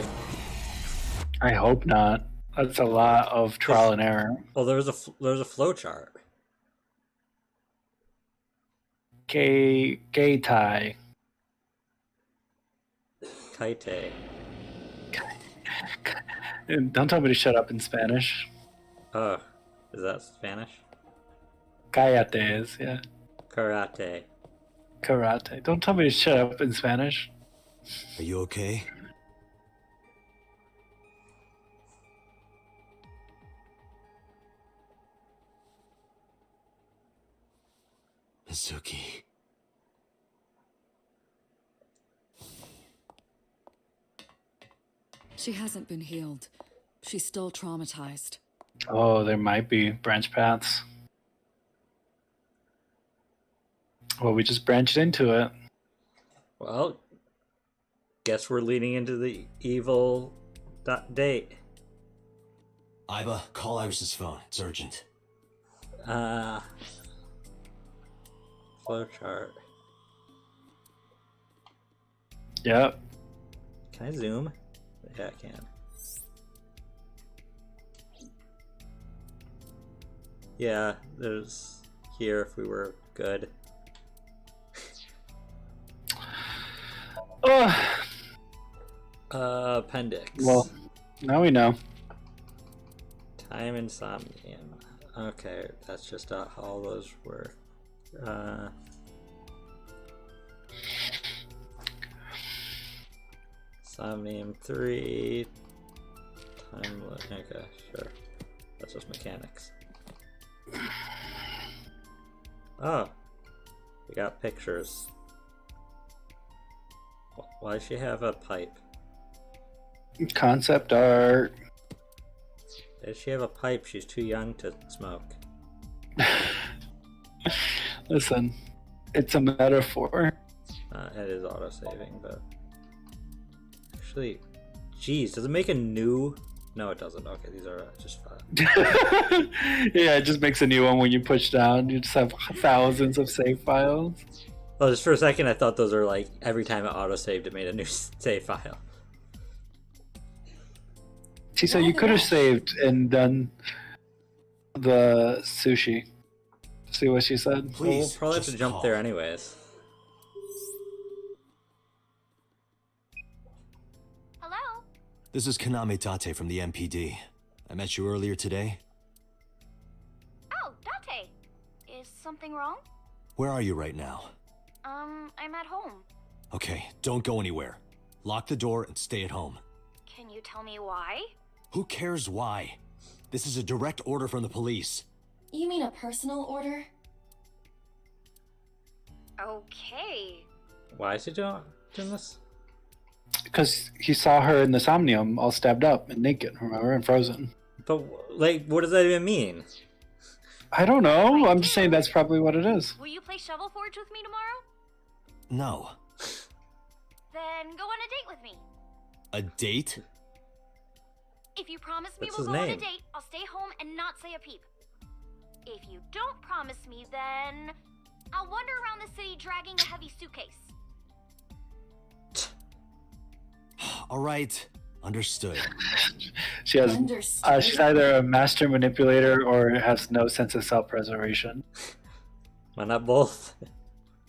[SPEAKER 1] I hope not. That's a lot of trial and error.
[SPEAKER 2] Well, there's a flow chart.
[SPEAKER 1] Gay tie.
[SPEAKER 2] Kaite.
[SPEAKER 1] And don't tell me to shut up in Spanish.
[SPEAKER 2] Oh, is that Spanish?
[SPEAKER 1] Cállate is, yeah.
[SPEAKER 2] Karate.
[SPEAKER 1] Karate. Don't tell me to shut up in Spanish.
[SPEAKER 3] Are you okay? Mizuki.
[SPEAKER 7] She hasn't been healed. She's still traumatized.
[SPEAKER 1] Oh, there might be branch paths. Well, we just branched into it.
[SPEAKER 2] Well, guess we're leading into the evil date.
[SPEAKER 3] Iba, call Iris's phone. It's urgent.
[SPEAKER 2] Flowchart.
[SPEAKER 1] Yep.
[SPEAKER 2] Can I zoom? Yeah, I can. Yeah, there's here if we were good. Appendix.
[SPEAKER 1] Well, now we know.
[SPEAKER 2] Time and Somnium. Okay, that's just how all those were. Somnium 3. Time. Okay, sure. That's just mechanics. Oh, we got pictures. Why does she have a pipe?
[SPEAKER 1] Concept art.
[SPEAKER 2] Does she have a pipe? She's too young to smoke.
[SPEAKER 1] Listen, it's a metaphor.
[SPEAKER 2] It is auto-saving, but... Actually, geez, does it make a new... No, it doesn't. Okay, these are just fine.
[SPEAKER 1] Yeah, it just makes a new one when you push down. You just have thousands of save files.
[SPEAKER 2] Oh, just for a second, I thought those are like, every time it auto-saved, it made a new save file.
[SPEAKER 1] See, so you could have saved and done the sushi. See what she said?
[SPEAKER 2] Well, we'll
[SPEAKER 3] Please,
[SPEAKER 2] probably have
[SPEAKER 3] just
[SPEAKER 2] to jump
[SPEAKER 3] call.
[SPEAKER 2] there anyways.
[SPEAKER 6] Hello?
[SPEAKER 3] This is Kaname Tate from the MPD. I met you earlier today.
[SPEAKER 6] Oh, Date. Is something wrong?
[SPEAKER 3] Where are you right now?
[SPEAKER 6] I'm at home.
[SPEAKER 3] Okay, don't go anywhere. Lock the door and stay at home.
[SPEAKER 6] Can you tell me why?
[SPEAKER 3] Who cares why? This is a direct order from the police.
[SPEAKER 4] You mean a personal order?
[SPEAKER 6] Okay.
[SPEAKER 2] Why is he doing this?
[SPEAKER 1] Because he saw her in the Somnium all stabbed up and naked, remember, and frozen.
[SPEAKER 2] But, like, what does that even mean?
[SPEAKER 1] I don't know. I'm just saying that's probably what it is.
[SPEAKER 6] Will you play Shovel Forge with me tomorrow?
[SPEAKER 3] No.
[SPEAKER 6] Then go on a date with me.
[SPEAKER 3] A date?
[SPEAKER 6] If you promise me
[SPEAKER 2] What's
[SPEAKER 6] we'll
[SPEAKER 2] his
[SPEAKER 6] go on a
[SPEAKER 2] name?
[SPEAKER 6] date, I'll stay home and not say a peep. If you don't promise me, then I'll wander around the city dragging a heavy suitcase.
[SPEAKER 3] All right. Understood.
[SPEAKER 1] She has.
[SPEAKER 4] Understood.
[SPEAKER 1] She's either a master manipulator or has no sense of self-preservation.
[SPEAKER 2] Why not both?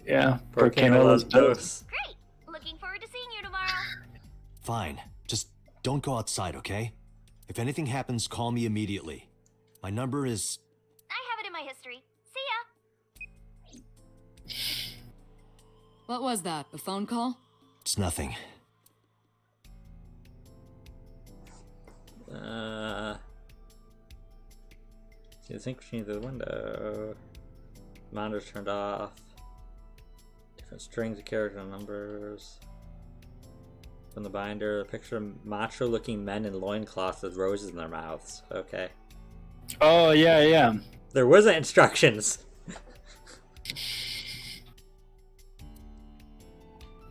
[SPEAKER 1] Yeah,
[SPEAKER 2] Per
[SPEAKER 1] Canola's dose.
[SPEAKER 6] Great! Looking forward to seeing you tomorrow.
[SPEAKER 3] Fine. Just don't go outside, okay? If anything happens, call me immediately. My number is...
[SPEAKER 6] I have it in my history. See ya!
[SPEAKER 7] What was that? A phone call?
[SPEAKER 3] It's nothing.
[SPEAKER 2] See the sync machine through the window. Monitor's turned off. Strings of character numbers. From the binder, a picture of macho-looking men in loincloths with roses in their mouths. Okay.
[SPEAKER 1] Oh, yeah, yeah.
[SPEAKER 2] There wasn't instructions.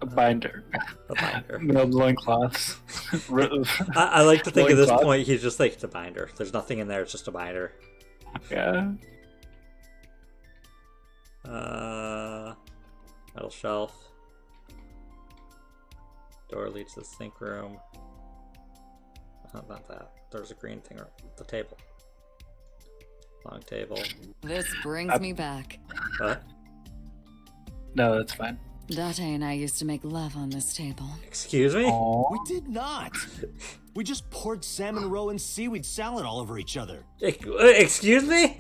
[SPEAKER 1] A binder.
[SPEAKER 2] A binder.
[SPEAKER 1] No loincloths.
[SPEAKER 2] I like to think at this
[SPEAKER 1] Loincloth.
[SPEAKER 2] point he's just like, it's a binder. There's nothing in there, it's just a binder.
[SPEAKER 1] Yeah.
[SPEAKER 2] Metal shelf. Door leads to the sink room. Not that. There's a green thing at the table. Long table.
[SPEAKER 7] This brings me back.
[SPEAKER 2] What?
[SPEAKER 1] No, that's fine.
[SPEAKER 7] Date and I used to make love on this table.
[SPEAKER 2] Excuse me?
[SPEAKER 3] We did not. We just poured salmon roe and seaweed salad all over each other.
[SPEAKER 2] Excuse me?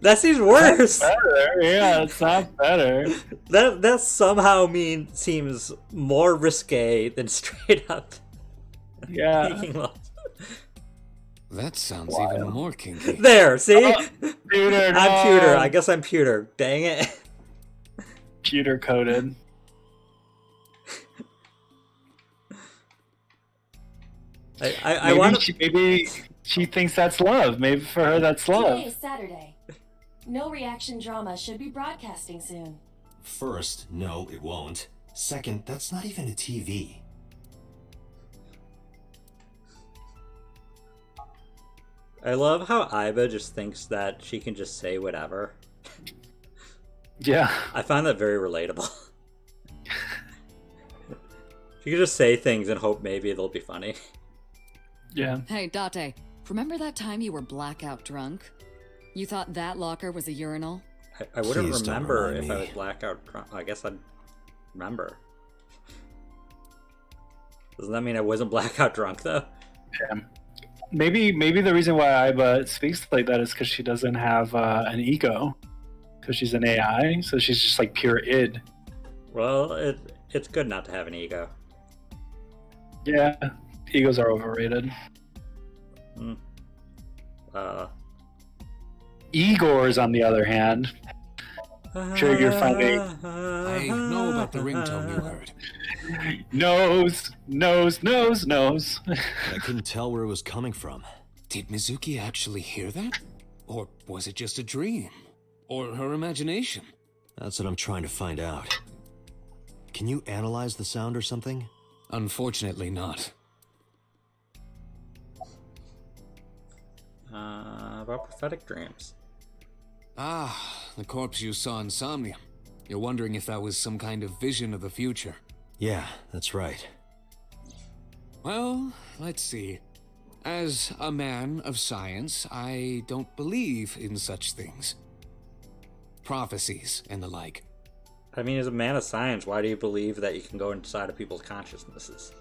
[SPEAKER 2] That seems worse.
[SPEAKER 1] Better. Yeah, it's not better.
[SPEAKER 2] That somehow seems more risque than straight up
[SPEAKER 1] Yeah.
[SPEAKER 2] making love.
[SPEAKER 8] That sounds even more kinky.
[SPEAKER 2] There, see?
[SPEAKER 1] Pewter, no.
[SPEAKER 2] I'm pewter. I guess I'm pewter. Dang it.
[SPEAKER 1] Pewter coated.
[SPEAKER 2] I want to.
[SPEAKER 1] Maybe she thinks that's love. Maybe for her that's
[SPEAKER 4] Today
[SPEAKER 1] love.
[SPEAKER 4] is Saturday. No reaction drama should be broadcasting soon.
[SPEAKER 3] First, no, it won't. Second, that's not even a TV.
[SPEAKER 2] I love how Iba just thinks that she can just say whatever.
[SPEAKER 1] Yeah.
[SPEAKER 2] I find that very relatable. She can just say things and hope maybe they'll be funny.
[SPEAKER 1] Yeah.
[SPEAKER 7] Hey, Date, remember that time you were blackout drunk? You thought that locker was a urinal?
[SPEAKER 2] I wouldn't
[SPEAKER 3] Please don't
[SPEAKER 2] remember
[SPEAKER 3] remind
[SPEAKER 2] if I
[SPEAKER 3] me.
[SPEAKER 2] was blackout drunk. I guess I'd remember. Doesn't that mean I wasn't blackout drunk, though?
[SPEAKER 1] Yeah. Maybe the reason why Iba speaks like that is because she doesn't have an ego. Because she's an AI, so she's just like pure id.
[SPEAKER 2] Well, it's good not to have an ego.
[SPEAKER 1] Yeah. Egos are overrated. Igors, on the other hand, sure you're finding
[SPEAKER 8] I know about the ringtone you heard.
[SPEAKER 1] nose.
[SPEAKER 3] I couldn't tell where it was coming from.
[SPEAKER 8] Did Mizuki actually hear that? Or was it just a dream? Or her imagination?
[SPEAKER 3] That's what I'm trying to find out. Can you analyze the sound or something?
[SPEAKER 8] Unfortunately not.
[SPEAKER 2] About prophetic dreams.
[SPEAKER 8] Ah, the corpse you saw in Somnium. You're wondering if that was some kind of vision of the future.
[SPEAKER 3] Yeah, that's right.
[SPEAKER 8] Well, let's see. As a man of science, I don't believe in such things. Prophecies and the like.
[SPEAKER 2] I mean, as a man of science, why do you believe that you can go inside of people's consciousnesses?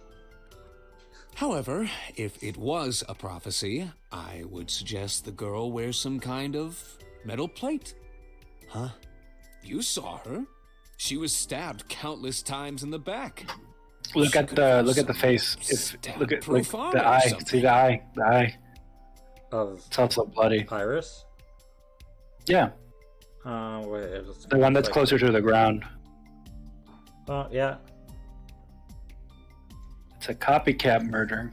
[SPEAKER 8] However, if it was a prophecy, I would suggest the girl wears some kind of metal plate.
[SPEAKER 3] Huh?
[SPEAKER 8] You saw her. She was stabbed countless times in the back.
[SPEAKER 1] Look at the face. Look at like, the eye. See the eye. The eye.
[SPEAKER 2] Of
[SPEAKER 1] It's also bloody.
[SPEAKER 2] Iris?
[SPEAKER 1] Yeah.
[SPEAKER 2] Wait, it's
[SPEAKER 1] The one that's
[SPEAKER 2] like-
[SPEAKER 1] closer to the ground.
[SPEAKER 2] Oh, yeah.
[SPEAKER 1] It's a copycat murder.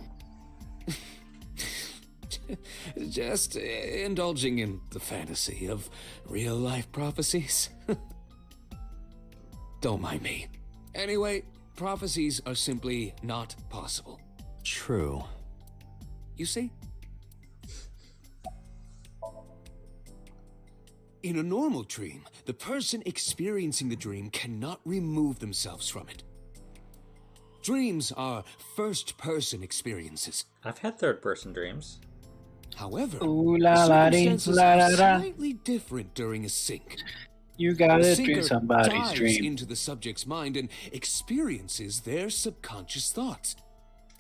[SPEAKER 8] Just indulging in the fantasy of real-life prophecies. Don't mind me. Anyway, prophecies are simply not possible.
[SPEAKER 3] True.
[SPEAKER 8] You see? In a normal dream, the person experiencing the dream cannot remove themselves from it. Dreams are first-person experiences.
[SPEAKER 2] I've had third-person dreams.
[SPEAKER 8] However,
[SPEAKER 1] Ooh
[SPEAKER 8] the
[SPEAKER 1] la la dee,
[SPEAKER 8] circumstances
[SPEAKER 1] la
[SPEAKER 8] are
[SPEAKER 1] da da.
[SPEAKER 8] slightly different during a sync.
[SPEAKER 1] You
[SPEAKER 8] The
[SPEAKER 1] gotta
[SPEAKER 8] sinker
[SPEAKER 1] dream somebody's
[SPEAKER 8] dives
[SPEAKER 1] dream.
[SPEAKER 8] into the subject's mind and experiences their subconscious thoughts.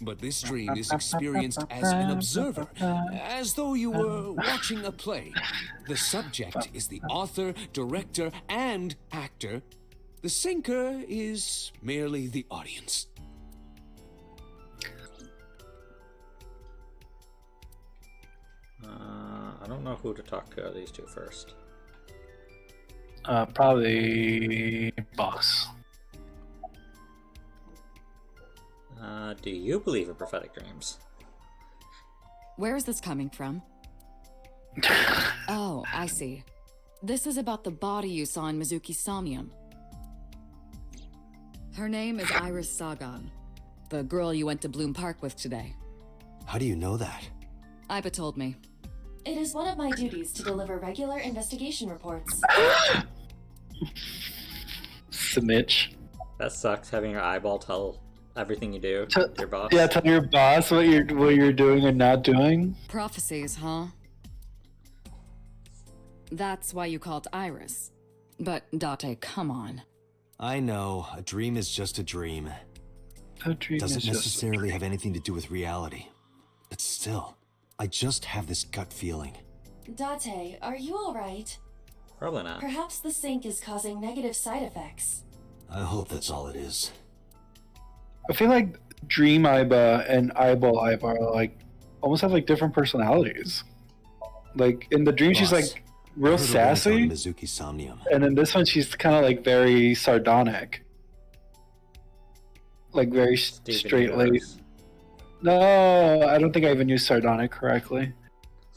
[SPEAKER 8] But this dream is experienced as an observer, as though you were watching a play. The subject is the author, director, and actor. The sinker is merely the audience.
[SPEAKER 2] I don't know who to talk to these two first.
[SPEAKER 1] Probably boss.
[SPEAKER 2] Do you believe in prophetic dreams?
[SPEAKER 7] Where is this coming from? Oh, I see. This is about the body you saw in Mizuki's Somnium. Her name is Iris Sagan, the girl you went to Bloom Park with today.
[SPEAKER 3] How do you know that?
[SPEAKER 7] Iba told me.
[SPEAKER 4] It is one of my duties to deliver regular investigation reports.
[SPEAKER 1] Snitch.
[SPEAKER 2] That sucks, having your eyeball tell everything you do
[SPEAKER 1] T-
[SPEAKER 2] to your boss.
[SPEAKER 1] Yeah, tell your boss what you're doing and not doing.
[SPEAKER 7] Prophecies, huh? That's why you called Iris. But Date, come on.
[SPEAKER 3] I know, a dream is just a dream.
[SPEAKER 1] A dream
[SPEAKER 3] Doesn't
[SPEAKER 1] is just-
[SPEAKER 3] necessarily have anything to do with reality. But still, I just have this gut feeling.
[SPEAKER 4] Date, are you alright?
[SPEAKER 2] Probably not.
[SPEAKER 4] Perhaps the sink is causing negative side effects.
[SPEAKER 3] I hope that's all it is.
[SPEAKER 1] I feel like Dream Iba and Eyeball Iba are like almost have like different personalities. Like in the dream, she's
[SPEAKER 3] Boss,
[SPEAKER 1] like
[SPEAKER 3] I
[SPEAKER 1] real
[SPEAKER 3] heard a ringtone
[SPEAKER 1] sassy,
[SPEAKER 3] in Mizuki's Somnium.
[SPEAKER 1] and then this one she's kind of like very sardonic, like very
[SPEAKER 2] Steven
[SPEAKER 1] straight laced.
[SPEAKER 2] Universe.
[SPEAKER 1] No, I don't think I even used sardonic correctly.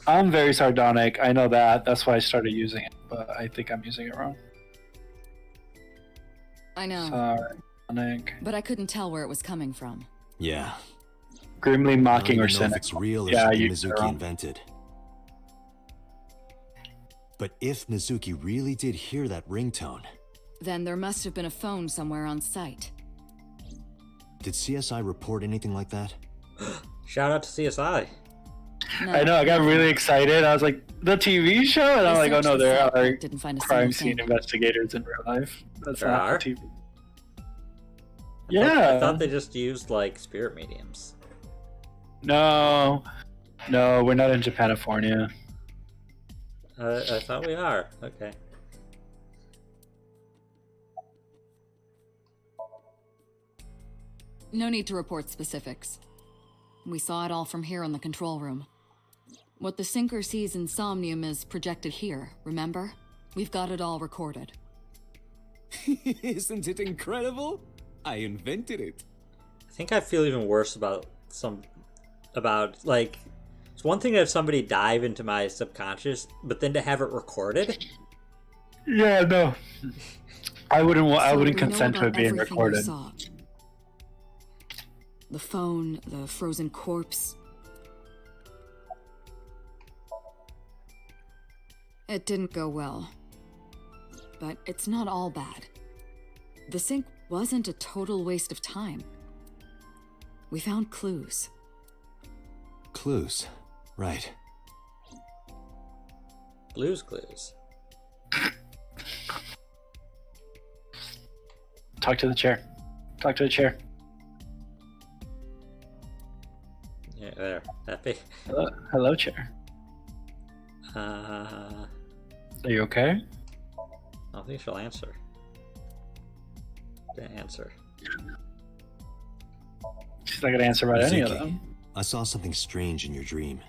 [SPEAKER 1] I'm very sardonic. I know that. That's why I started using it, but I think I'm using it wrong.
[SPEAKER 7] I know,
[SPEAKER 1] Sardonic.
[SPEAKER 7] but I couldn't tell where it was coming from.
[SPEAKER 3] Yeah.
[SPEAKER 1] Grimly
[SPEAKER 3] I don't
[SPEAKER 1] mocking or
[SPEAKER 3] even know if
[SPEAKER 1] cynical.
[SPEAKER 3] it's real or
[SPEAKER 1] Yeah,
[SPEAKER 3] something
[SPEAKER 1] you-
[SPEAKER 3] Mizuki invented. But if Mizuki really did hear that ringtone,
[SPEAKER 7] Then there must have been a phone somewhere on site.
[SPEAKER 3] did CSI report anything like that?
[SPEAKER 2] Shout out to CSI.
[SPEAKER 7] No,
[SPEAKER 1] I know. I got really excited. I was like, the TV show, and I'm
[SPEAKER 7] They
[SPEAKER 1] like, oh
[SPEAKER 7] searched
[SPEAKER 1] no,
[SPEAKER 7] the
[SPEAKER 1] there
[SPEAKER 7] site,
[SPEAKER 1] are
[SPEAKER 7] but didn't find a
[SPEAKER 1] crime
[SPEAKER 7] single
[SPEAKER 1] scene
[SPEAKER 7] thing.
[SPEAKER 1] investigators in real life. That's
[SPEAKER 2] There
[SPEAKER 1] not
[SPEAKER 2] are?
[SPEAKER 1] the TV.
[SPEAKER 2] I
[SPEAKER 1] Yeah.
[SPEAKER 2] thought they just used like spirit mediums.
[SPEAKER 1] No, we're not in Japanifornia.
[SPEAKER 2] I thought we are. Okay.
[SPEAKER 7] No need to report specifics. We saw it all from here in the control room. What the sinker sees in Somnium is projected here, remember? We've got it all recorded.
[SPEAKER 8] Isn't it incredible? I invented it.
[SPEAKER 2] I think I feel even worse about like it's one thing to have somebody dive into my subconscious, but then to have it recorded.
[SPEAKER 1] Yeah, no. I wouldn't. I
[SPEAKER 7] So
[SPEAKER 1] wouldn't
[SPEAKER 7] we know
[SPEAKER 1] consent to
[SPEAKER 7] about
[SPEAKER 1] it being
[SPEAKER 7] everything we
[SPEAKER 1] recorded.
[SPEAKER 7] saw. The phone, the frozen corpse. It didn't go well. But it's not all bad. The sink wasn't a total waste of time. We found clues.
[SPEAKER 3] Clues. Right.
[SPEAKER 2] Blues Clues.
[SPEAKER 1] Talk to the chair. Talk to the chair.
[SPEAKER 2] Yeah, there. Happy.
[SPEAKER 1] Hello, chair.
[SPEAKER 2] I
[SPEAKER 1] Are you okay?
[SPEAKER 2] don't think she'll answer. Didn't answer.
[SPEAKER 1] She's not gonna answer about any of
[SPEAKER 3] Mizuki,
[SPEAKER 1] them.
[SPEAKER 3] I saw something strange in your dream.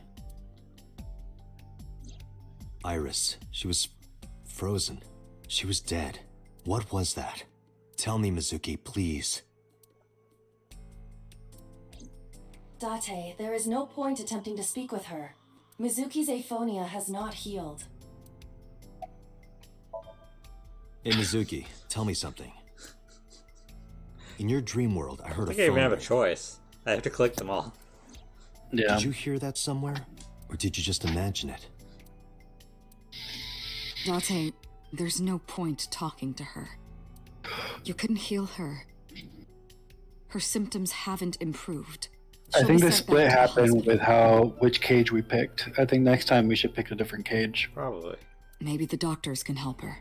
[SPEAKER 3] Iris, she was frozen. She was dead. What was that? Tell me, Mizuki, please.
[SPEAKER 4] Date, there is no point attempting to speak with her. Mizuki's aphonia has not healed.
[SPEAKER 3] Hey, Mizuki, tell me something. In your dream world, I heard
[SPEAKER 2] I
[SPEAKER 3] a
[SPEAKER 2] think I
[SPEAKER 3] phone
[SPEAKER 2] even have a
[SPEAKER 3] ring.
[SPEAKER 2] choice. I have to click them all.
[SPEAKER 1] Yeah.
[SPEAKER 3] Did you hear that somewhere? Or did you just imagine it?
[SPEAKER 7] Date, there's no point talking to her. You couldn't heal her. Her symptoms haven't improved.
[SPEAKER 1] I
[SPEAKER 7] She'll
[SPEAKER 1] think
[SPEAKER 7] be
[SPEAKER 1] the
[SPEAKER 7] sent
[SPEAKER 1] split
[SPEAKER 7] back to the
[SPEAKER 1] happened
[SPEAKER 7] hospital.
[SPEAKER 1] with which cage we picked. I think next time we should pick a different cage.
[SPEAKER 2] Probably.
[SPEAKER 7] Maybe the doctors can help her.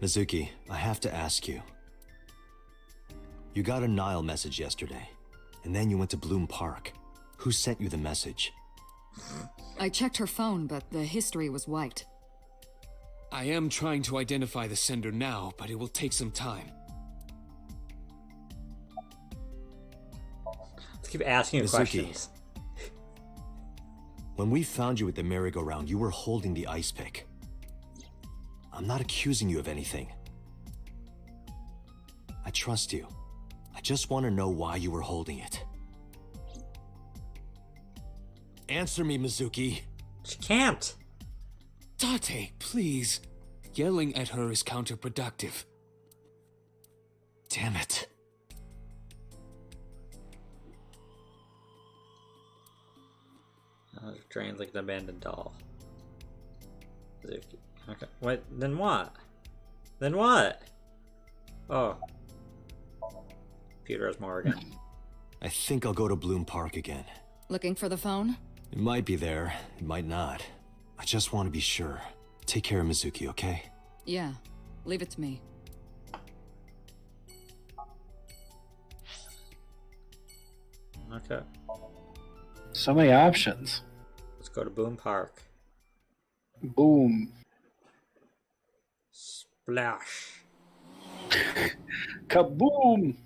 [SPEAKER 3] Mizuki, I have to ask you. You got a Nile message yesterday, and then you went to Bloom Park. Who sent you the message?
[SPEAKER 7] I checked her phone, but the history was wiped.
[SPEAKER 8] I am trying to identify the sender now, but it will take some time.
[SPEAKER 2] Let's keep asking you
[SPEAKER 3] Mizuki.
[SPEAKER 2] questions.
[SPEAKER 3] When we found you at the merry-go-round, you were holding the ice pick. I'm not accusing you of anything. I trust you. I just want to know why you were holding it. Answer me, Mizuki.
[SPEAKER 2] She can't.
[SPEAKER 8] Date, please. Yelling at her is counterproductive.
[SPEAKER 3] Damn it.
[SPEAKER 2] Drains like an abandoned doll. Mizuki. Okay. What? Then what? Then what? Oh. Pewter's Morgan.
[SPEAKER 3] I think I'll go to Bloom Park again.
[SPEAKER 7] Looking for the phone?
[SPEAKER 3] It might be there, it might not. I just want to be sure. Take care of Mizuki, okay?
[SPEAKER 7] Yeah. Leave it to me.
[SPEAKER 2] Okay.
[SPEAKER 1] So many options.
[SPEAKER 2] Let's go to Boom Park.
[SPEAKER 1] Boom.
[SPEAKER 2] Splash.
[SPEAKER 1] Kaboom!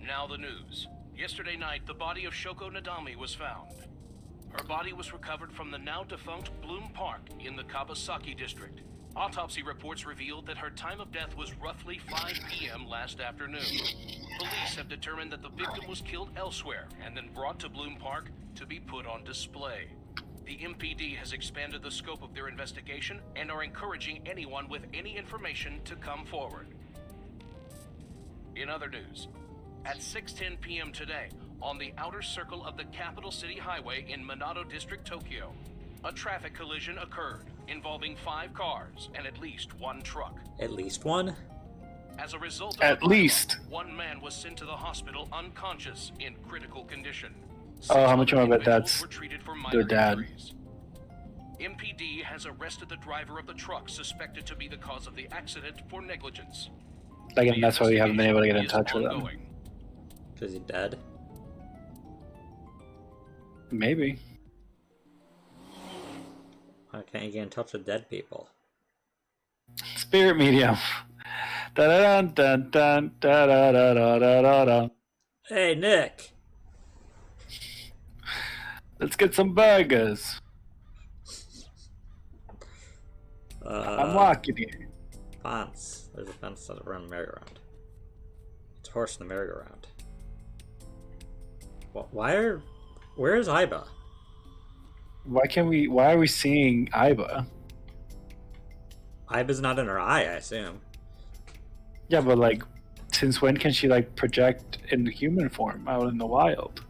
[SPEAKER 9] Now the news. Yesterday night, the body of Shoko Nadami was found. Her body was recovered from the now-defunct Bloom Park in the Kawasaki district. Autopsy reports revealed that her time of death was roughly 5 p.m. last afternoon. Police have determined that the victim was killed elsewhere and then brought to Bloom Park to be put on display. The MPD has expanded the scope of their investigation and are encouraging anyone with any information to come forward. In other news, at 6:10 p.m. today, on the outer circle of the Capital City Highway in Minato District, Tokyo, a traffic collision occurred involving 5 cars and at least 1 truck.
[SPEAKER 2] At least one?
[SPEAKER 9] As a result of
[SPEAKER 1] At
[SPEAKER 9] the
[SPEAKER 1] least.
[SPEAKER 9] one man was sent to the hospital unconscious in critical condition.
[SPEAKER 1] Oh, how much
[SPEAKER 9] 6
[SPEAKER 1] more
[SPEAKER 9] other
[SPEAKER 1] about that's
[SPEAKER 9] individuals were treated for
[SPEAKER 1] their
[SPEAKER 9] minor
[SPEAKER 1] dad.
[SPEAKER 9] injuries. MPD has arrested the driver of the truck suspected to be the cause of the accident for negligence.
[SPEAKER 1] Like, and that's why we haven't been able to get in
[SPEAKER 9] Investigation
[SPEAKER 1] touch with
[SPEAKER 9] is
[SPEAKER 1] them.
[SPEAKER 9] ongoing.
[SPEAKER 2] Is he dead?
[SPEAKER 1] Maybe.
[SPEAKER 2] Why can't you get in touch with dead people?
[SPEAKER 1] Spirit medium. Da da da da da da da da da da da.
[SPEAKER 2] Hey, Nick!
[SPEAKER 1] Let's get some burgers. I'm walking here.
[SPEAKER 2] Fence. There's a fence around the merry-go-round. It's a horse in the merry-go-round. Where is Iba?
[SPEAKER 1] Why are we seeing Iba?
[SPEAKER 2] Iba's not in her eye, I assume.
[SPEAKER 1] Yeah, but like, since when can she like project in human form out in the wild?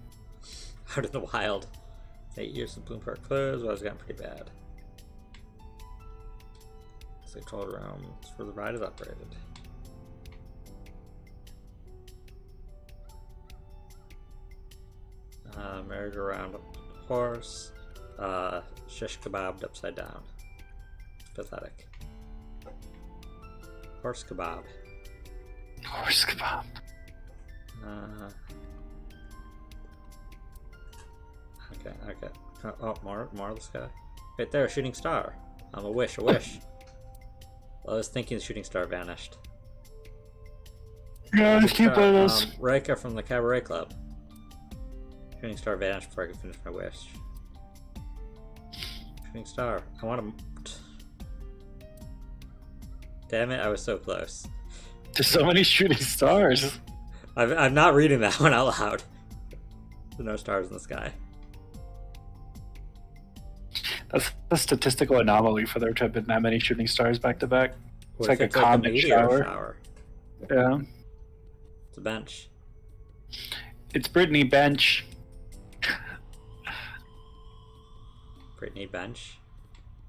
[SPEAKER 2] Out in the wild. 8 years of Bloom Park closed. Well, it's gotten pretty bad. It's controlled room. It's where the ride is operated. Merry-go-round horse. Shish kebabbed upside down. It's pathetic. Horse kebab.
[SPEAKER 1] Horse kebab.
[SPEAKER 2] Okay. Oh, more of this guy. Right there, a shooting star. A wish. I was thinking the shooting star vanished.
[SPEAKER 1] Yeah, let's keep on those.
[SPEAKER 2] Reika from the Cabaret Club. Shooting star vanished before I could finish my wish. Shooting star. I want to... Damn it, I was so close.
[SPEAKER 1] There's so many shooting stars.
[SPEAKER 2] I'm not reading that one out loud. There's no stars in the sky.
[SPEAKER 1] That's a statistical anomaly for there to have been that many shooting stars back to back. It's like a comet
[SPEAKER 2] meteor
[SPEAKER 1] shower. Yeah.
[SPEAKER 2] It's a bench.
[SPEAKER 1] It's Brittany Bench.
[SPEAKER 2] Brittany Bench.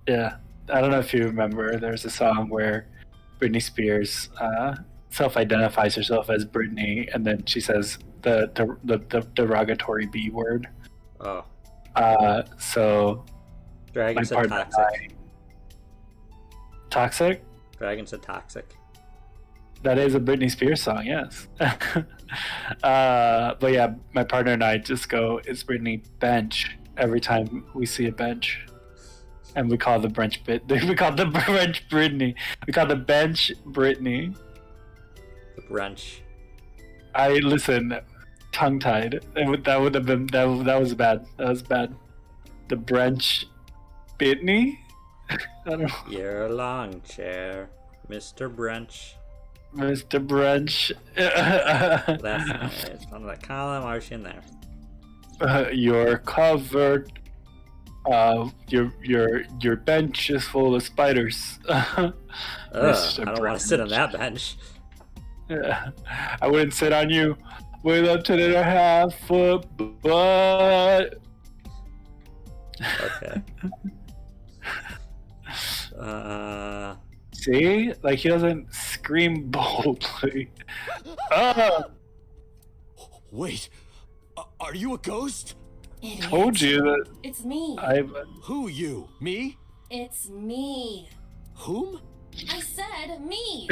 [SPEAKER 1] Yeah. I don't know if you remember, there's a song where Britney Spears self-identifies herself as Brittany, and then she says the derogatory B word.
[SPEAKER 2] Oh.
[SPEAKER 1] So
[SPEAKER 2] Dragon
[SPEAKER 1] my
[SPEAKER 2] said
[SPEAKER 1] partner
[SPEAKER 2] toxic.
[SPEAKER 1] Toxic?
[SPEAKER 2] Dragon said toxic.
[SPEAKER 1] That is a Britney Spears song, yes. But yeah, my partner and I just go, it's Brittany Bench every time we see a bench. And we call the bench we call the bench Brittany. We call the bench Brittany.
[SPEAKER 2] The brunch.
[SPEAKER 1] I listen, tongue tied. That would have been that was bad. That was bad. The bench Brittany? I don't know.
[SPEAKER 2] Your long chair. Mr. Brunch.
[SPEAKER 1] Mr. Brunch.
[SPEAKER 2] That's nice. Under that column, why is she in there?
[SPEAKER 1] You're covered. Your bench is full of spiders.
[SPEAKER 2] Ugh,
[SPEAKER 1] Mr.
[SPEAKER 2] I don't want to sit on
[SPEAKER 1] Brunch.
[SPEAKER 2] that bench.
[SPEAKER 1] Yeah. I wouldn't sit on you with a 10.5 foot butt.
[SPEAKER 2] Okay.
[SPEAKER 1] See? Like, he doesn't scream boldly. Ah,
[SPEAKER 3] Wait, are you a ghost?
[SPEAKER 4] Idiot.
[SPEAKER 1] told you that
[SPEAKER 4] It's me.
[SPEAKER 3] Who you? Me?
[SPEAKER 4] It's me.
[SPEAKER 3] Whom?
[SPEAKER 4] I said me.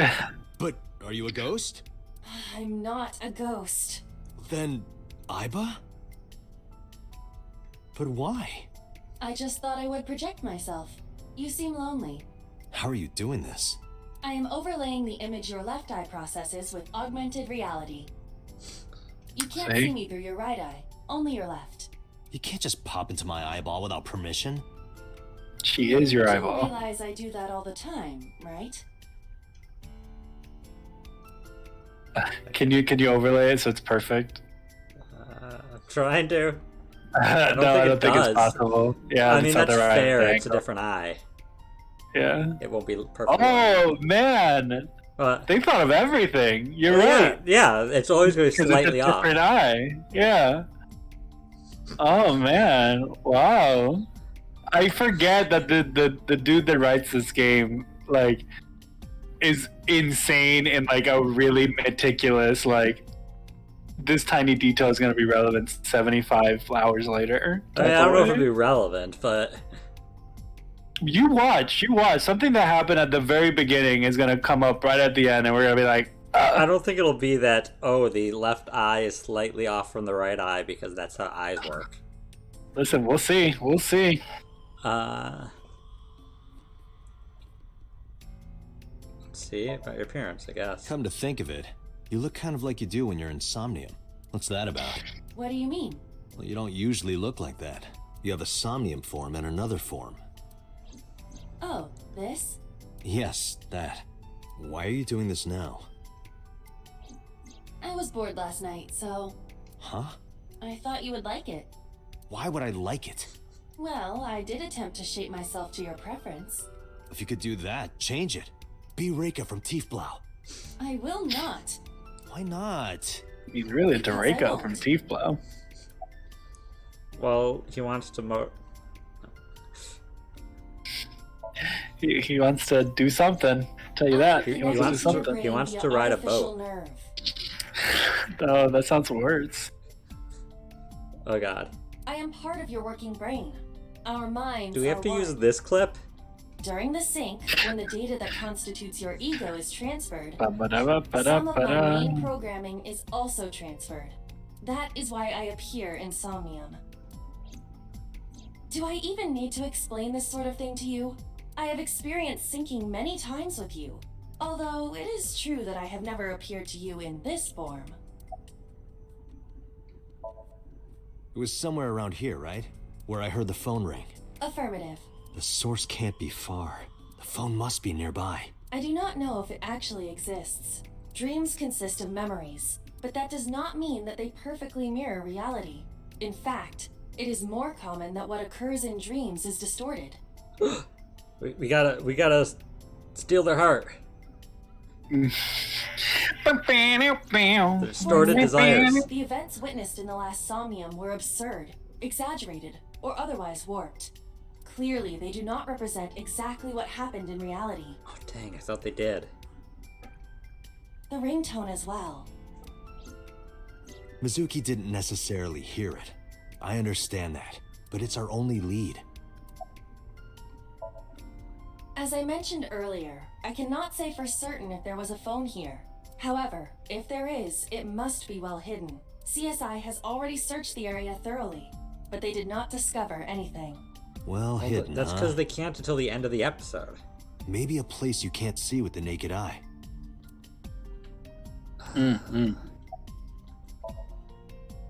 [SPEAKER 3] But are you a ghost?
[SPEAKER 4] I'm not a ghost.
[SPEAKER 3] Then Iba? But why?
[SPEAKER 4] I just thought I would project myself. You seem lonely.
[SPEAKER 3] How are you doing this?
[SPEAKER 4] I am overlaying the image your left eye processes with augmented reality. You can't
[SPEAKER 1] See?
[SPEAKER 4] see me through your right eye, only your left.
[SPEAKER 3] You can't just pop into my eyeball without permission.
[SPEAKER 1] she is your
[SPEAKER 4] You
[SPEAKER 1] eyeball.
[SPEAKER 4] realize I do that all the time, right?
[SPEAKER 1] Can you overlay it so it's perfect?
[SPEAKER 2] I'm trying to.
[SPEAKER 1] No,
[SPEAKER 2] don't
[SPEAKER 1] I
[SPEAKER 2] think
[SPEAKER 1] don't
[SPEAKER 2] it
[SPEAKER 1] think
[SPEAKER 2] does.
[SPEAKER 1] it's possible. Yeah,
[SPEAKER 2] I
[SPEAKER 1] it's
[SPEAKER 2] mean,
[SPEAKER 1] not
[SPEAKER 2] that's
[SPEAKER 1] the right
[SPEAKER 2] fair. It's a
[SPEAKER 1] angle.
[SPEAKER 2] different eye.
[SPEAKER 1] Yeah.
[SPEAKER 2] It won't be perfect.
[SPEAKER 1] Oh man, they thought of everything. You're right.
[SPEAKER 2] Yeah, it's always going to be
[SPEAKER 1] Because it's a
[SPEAKER 2] slightly off.
[SPEAKER 1] different eye. Yeah. Oh man! Wow. I forget that the dude that writes this game like is insane and like a really meticulous like. This tiny detail is going to be relevant 75 hours later.
[SPEAKER 2] I mean, I don't know if it'll be relevant, but
[SPEAKER 1] You watch. Something that happened at the very beginning is going to come up right at the end, and we're going to be like,
[SPEAKER 2] I don't think it'll be that, oh, the left eye is slightly off from the right eye, because that's how eyes work.
[SPEAKER 1] listen, we'll see. We'll see.
[SPEAKER 2] Let's see, about your appearance, I guess.
[SPEAKER 3] Come to think of it, you look kind of like you do when you're in Somnium. What's that about?
[SPEAKER 4] What do you mean?
[SPEAKER 3] Well, you don't usually look like that. You have a Somnium form and another form.
[SPEAKER 4] Oh, this?
[SPEAKER 3] Yes, that. Why are you doing this now?
[SPEAKER 4] I was bored last night, so
[SPEAKER 3] Huh?
[SPEAKER 4] I thought you would like it.
[SPEAKER 3] Why would I like it?
[SPEAKER 4] Well, I did attempt to shape myself to your preference.
[SPEAKER 3] If you could do that, change it. Be Reika from Tiefblau.
[SPEAKER 4] I will not.
[SPEAKER 3] Why not?
[SPEAKER 1] He's really into
[SPEAKER 4] Because I
[SPEAKER 1] Reiko
[SPEAKER 4] won't.
[SPEAKER 1] from Tiefblau.
[SPEAKER 2] Well, he wants to
[SPEAKER 1] He wants to do something. Tell you that.
[SPEAKER 2] He
[SPEAKER 1] He wants to do
[SPEAKER 2] wants to-
[SPEAKER 1] something.
[SPEAKER 2] he wants to ride a boat.
[SPEAKER 4] Nerve.
[SPEAKER 1] Oh, that sounds worse.
[SPEAKER 2] Oh god.
[SPEAKER 4] I am part of your working brain. Our minds
[SPEAKER 2] Do we have
[SPEAKER 4] are
[SPEAKER 2] to
[SPEAKER 4] one.
[SPEAKER 2] use this clip?
[SPEAKER 4] During the sync, when the data that constitutes your ego is transferred, some of my
[SPEAKER 1] Ba-ba-da-ba-ba-da-ba-da.
[SPEAKER 4] main programming is also transferred. That is why I appear in Somnium. Do I even need to explain this sort of thing to you? I have experienced syncing many times with you, although it is true that I have never appeared to you in this form.
[SPEAKER 3] It was somewhere around here, right? Where I heard the phone ring.
[SPEAKER 4] Affirmative.
[SPEAKER 3] The source can't be far. The phone must be nearby.
[SPEAKER 4] I do not know if it actually exists. Dreams consist of memories, but that does not mean that they perfectly mirror reality. In fact, it is more common that what occurs in dreams is distorted.
[SPEAKER 2] We gotta steal their heart. The distorted desires.
[SPEAKER 4] The events witnessed in the last Somnium were absurd, exaggerated, or otherwise warped. Clearly, they do not represent exactly what happened in reality.
[SPEAKER 2] Oh dang, I thought they did.
[SPEAKER 4] The ringtone as well.
[SPEAKER 3] Mizuki didn't necessarily hear it. I understand that, but it's our only lead.
[SPEAKER 4] As I mentioned earlier, I cannot say for certain if there was a phone here. However, if there is, it must be well hidden. CSI has already searched the area thoroughly, but they did not discover anything.
[SPEAKER 3] Well, hidden,
[SPEAKER 2] That's
[SPEAKER 3] huh?
[SPEAKER 2] because they can't until the end of the episode.
[SPEAKER 3] Maybe a place you can't see with the naked eye.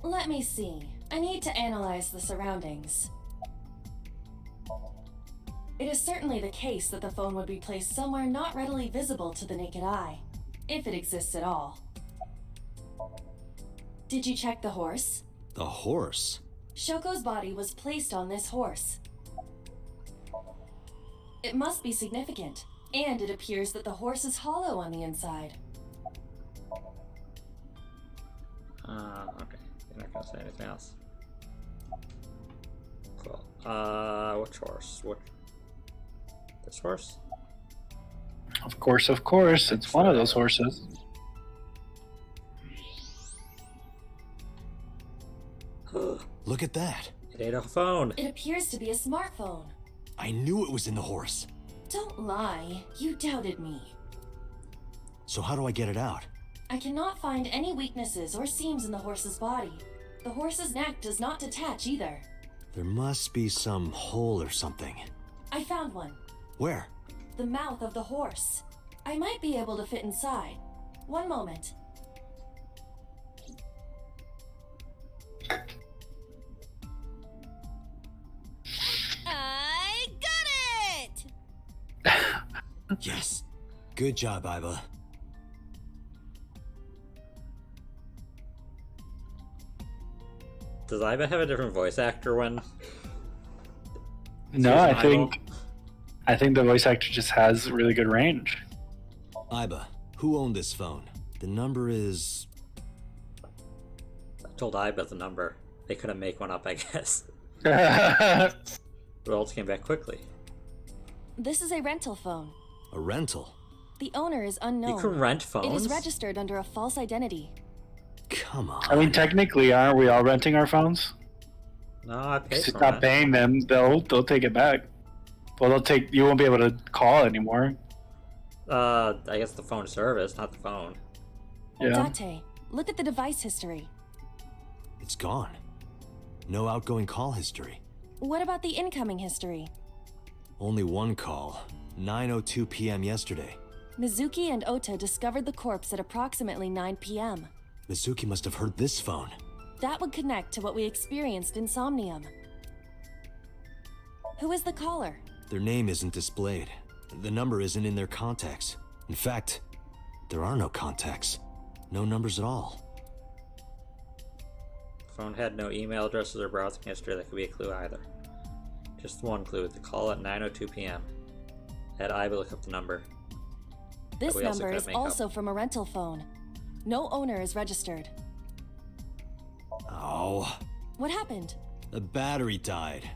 [SPEAKER 4] Let me see. I need to analyze the surroundings. It is certainly the case that the phone would be placed somewhere not readily visible to the naked eye, if it exists at all. Did you check the horse?
[SPEAKER 3] The horse?
[SPEAKER 4] Shoko's body was placed on this horse. It must be significant, and it appears that the horse is hollow on the inside.
[SPEAKER 2] Okay. You're not gonna say anything else. Cool. Which horse? This horse?
[SPEAKER 1] Of course, it's one of those horses.
[SPEAKER 3] Look at that.
[SPEAKER 2] It ate a phone.
[SPEAKER 4] It appears to be a smartphone.
[SPEAKER 3] I knew it was in the horse.
[SPEAKER 4] Don't lie. You doubted me.
[SPEAKER 3] So how do I get it out?
[SPEAKER 4] I cannot find any weaknesses or seams in the horse's body. The horse's neck does not detach either.
[SPEAKER 3] There must be some hole or something.
[SPEAKER 4] I found one.
[SPEAKER 3] Where?
[SPEAKER 4] The mouth of the horse. I might be able to fit inside. One moment.
[SPEAKER 6] I got it!
[SPEAKER 3] Yes. Good job, Iba.
[SPEAKER 2] Does Iba have a different voice actor when?
[SPEAKER 1] No,
[SPEAKER 2] Susan
[SPEAKER 1] I think the voice actor just has really good range.
[SPEAKER 3] Iba, who owned this phone? The number is...
[SPEAKER 2] I told Iba the number. They couldn't make one up, I guess.
[SPEAKER 1] Yeah,
[SPEAKER 2] Results came back quickly.
[SPEAKER 4] This is a rental phone.
[SPEAKER 3] a rental.
[SPEAKER 4] The owner is unknown.
[SPEAKER 2] You can rent
[SPEAKER 4] It
[SPEAKER 2] phones?
[SPEAKER 4] is registered under a false identity.
[SPEAKER 3] Come on.
[SPEAKER 1] I mean, technically, aren't we all renting our phones?
[SPEAKER 2] No, I paid
[SPEAKER 1] If you
[SPEAKER 2] for
[SPEAKER 1] stop
[SPEAKER 2] it.
[SPEAKER 1] paying them, they'll take it back. Well, you won't be able to call anymore.
[SPEAKER 2] I guess the phone service, not the phone.
[SPEAKER 1] Yeah.
[SPEAKER 4] Date, look at the device history.
[SPEAKER 3] It's gone. No outgoing call history.
[SPEAKER 4] What about the incoming history?
[SPEAKER 3] Only one call. 9:02 p.m. yesterday.
[SPEAKER 4] Mizuki and Ota discovered the corpse at approximately 9 p.m.
[SPEAKER 3] Mizuki must have heard this phone.
[SPEAKER 4] That would connect to what we experienced in Somnium. Who is the caller?
[SPEAKER 3] Their name isn't displayed. The number isn't in their contacts. In fact, there are no contacts. No numbers at all.
[SPEAKER 2] Phone had no email addresses or browsing history that could be a clue either. Just one clue, the call at 9:02 p.m. Had Iba look up the number.
[SPEAKER 4] This
[SPEAKER 2] we also
[SPEAKER 4] number
[SPEAKER 2] couldn't
[SPEAKER 4] is
[SPEAKER 2] make up.
[SPEAKER 4] also from a rental phone. No owner is registered.
[SPEAKER 3] Oh,
[SPEAKER 4] What happened?
[SPEAKER 3] the battery died.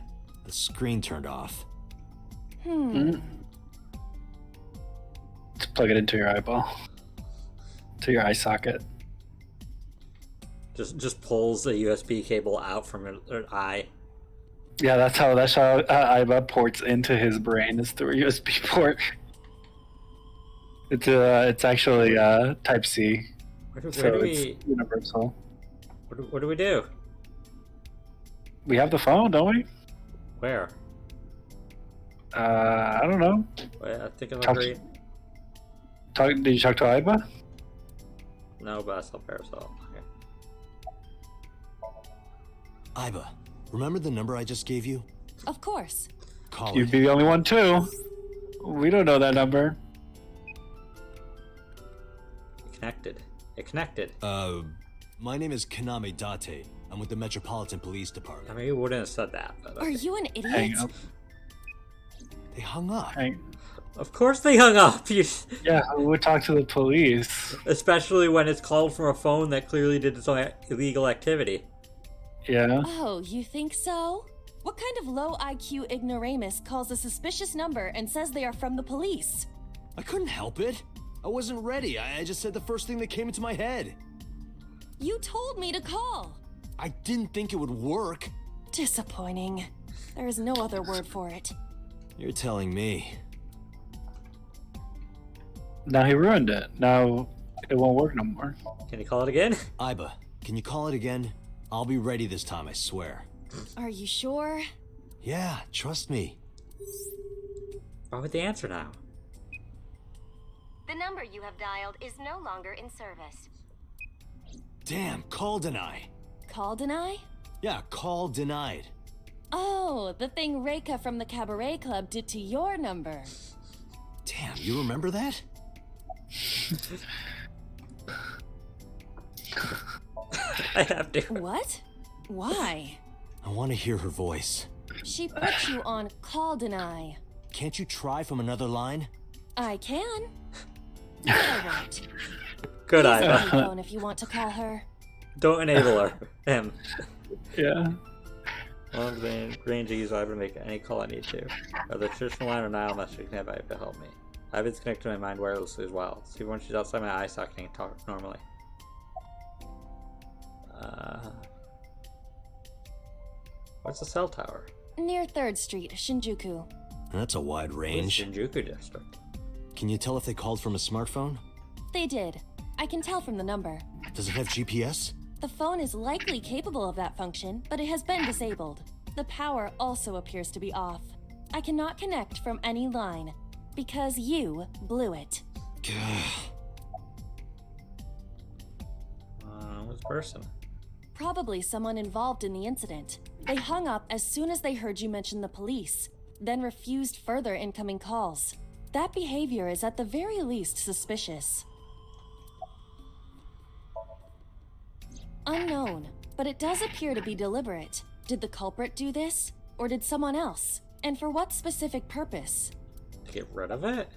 [SPEAKER 3] The screen turned off.
[SPEAKER 1] Just plug it into your eyeball, to your eye socket.
[SPEAKER 2] Just pulls a USB cable out from an eye.
[SPEAKER 1] Yeah, that's how Iba ports into his brain, is through a USB port. It's actually Type C,
[SPEAKER 2] Where
[SPEAKER 1] so
[SPEAKER 2] do
[SPEAKER 1] it's
[SPEAKER 2] we
[SPEAKER 1] universal.
[SPEAKER 2] what do we do?
[SPEAKER 1] We have the phone, don't we?
[SPEAKER 2] Where?
[SPEAKER 1] I don't know.
[SPEAKER 2] Wait, I think I'm
[SPEAKER 1] Talk-
[SPEAKER 2] agreed.
[SPEAKER 1] Did you talk to Iba?
[SPEAKER 2] No, but I saw Parasol. Okay.
[SPEAKER 3] Iba, remember the number I just gave you?
[SPEAKER 4] Of course.
[SPEAKER 3] Call
[SPEAKER 1] You'd
[SPEAKER 3] it.
[SPEAKER 1] be the only one too. We don't know that number.
[SPEAKER 2] It connected. It connected.
[SPEAKER 3] My name is Kaname Date. I'm with the Metropolitan Police
[SPEAKER 2] I
[SPEAKER 3] Department.
[SPEAKER 2] mean, you wouldn't have said that, but
[SPEAKER 4] Are
[SPEAKER 2] okay.
[SPEAKER 4] you an idiot?
[SPEAKER 1] Hang up.
[SPEAKER 3] They hung up.
[SPEAKER 2] Of course they hung up.
[SPEAKER 1] Yeah, who would talk to the police?
[SPEAKER 2] Especially when it's called from a phone that clearly did its own illegal activity.
[SPEAKER 1] Yeah.
[SPEAKER 4] Oh, you think so? What kind of low IQ ignoramus calls a suspicious number and says they are from the police?
[SPEAKER 3] I couldn't help it. I wasn't ready. I just said the first thing that came into my head.
[SPEAKER 4] You told me to call.
[SPEAKER 3] I didn't think it would work.
[SPEAKER 4] Disappointing. There is no other word for it.
[SPEAKER 3] You're telling me.
[SPEAKER 1] Now he ruined it. Now it won't work no more.
[SPEAKER 2] Can you call it again?
[SPEAKER 3] Iba, can you call it again? I'll be ready this time, I swear.
[SPEAKER 4] Are you sure?
[SPEAKER 3] Yeah, trust me.
[SPEAKER 2] Why would they answer now?
[SPEAKER 6] The number you have dialed is no longer in service.
[SPEAKER 3] Damn, call deny.
[SPEAKER 4] Call deny?
[SPEAKER 3] Yeah, call denied.
[SPEAKER 4] Oh, the thing Reika from the Cabaret Club did to your number.
[SPEAKER 3] Damn, you remember that?
[SPEAKER 2] I have to.
[SPEAKER 4] What? Why?
[SPEAKER 3] I want to hear her voice.
[SPEAKER 4] She put you on call deny.
[SPEAKER 3] Can't you try from another line?
[SPEAKER 4] I can. But I won't.
[SPEAKER 2] Good
[SPEAKER 4] Use
[SPEAKER 2] eye.
[SPEAKER 4] any phone if you want to call her.
[SPEAKER 2] Don't enable her. Him.
[SPEAKER 1] Yeah.
[SPEAKER 2] One of the range I use Iva to make any call I need to. Whether traditional line or Nile message can have Iva help me. Iva's connected to my mind wirelessly as well, so even when she's outside my eye socket, I can talk normally. What's the cell tower?
[SPEAKER 4] Near 3rd Street, Shinjuku.
[SPEAKER 3] That's a wide
[SPEAKER 2] Where's
[SPEAKER 3] range.
[SPEAKER 2] Shinjuku district.
[SPEAKER 3] Can you tell if they called from a smartphone?
[SPEAKER 4] They did. I can tell from the number.
[SPEAKER 3] Does it have GPS?
[SPEAKER 4] The phone is likely capable of that function, but it has been disabled. The power also appears to be off. I cannot connect from any line, because you blew it.
[SPEAKER 2] Who's the person?
[SPEAKER 4] Probably someone involved in the incident. They hung up as soon as they heard you mention the police, then refused further incoming calls. That behavior is at the very least suspicious. Unknown, but it does appear to be deliberate. Did the culprit do this? Or did someone else? And for what specific purpose?
[SPEAKER 2] To get rid of it?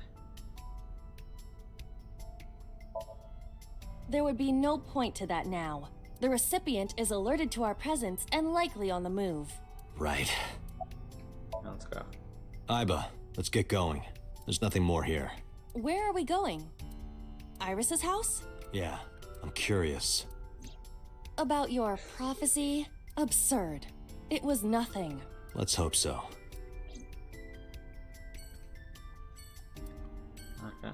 [SPEAKER 4] There would be no point to that now. The recipient is alerted to our presence and likely on the move.
[SPEAKER 3] Right.
[SPEAKER 2] Let's go.
[SPEAKER 3] Iba, let's get going. There's nothing more here.
[SPEAKER 4] Where are we going? Iris's house?
[SPEAKER 3] Yeah, I'm curious.
[SPEAKER 4] About your prophecy? Absurd. It was nothing.
[SPEAKER 3] Let's hope so.
[SPEAKER 2] Okay.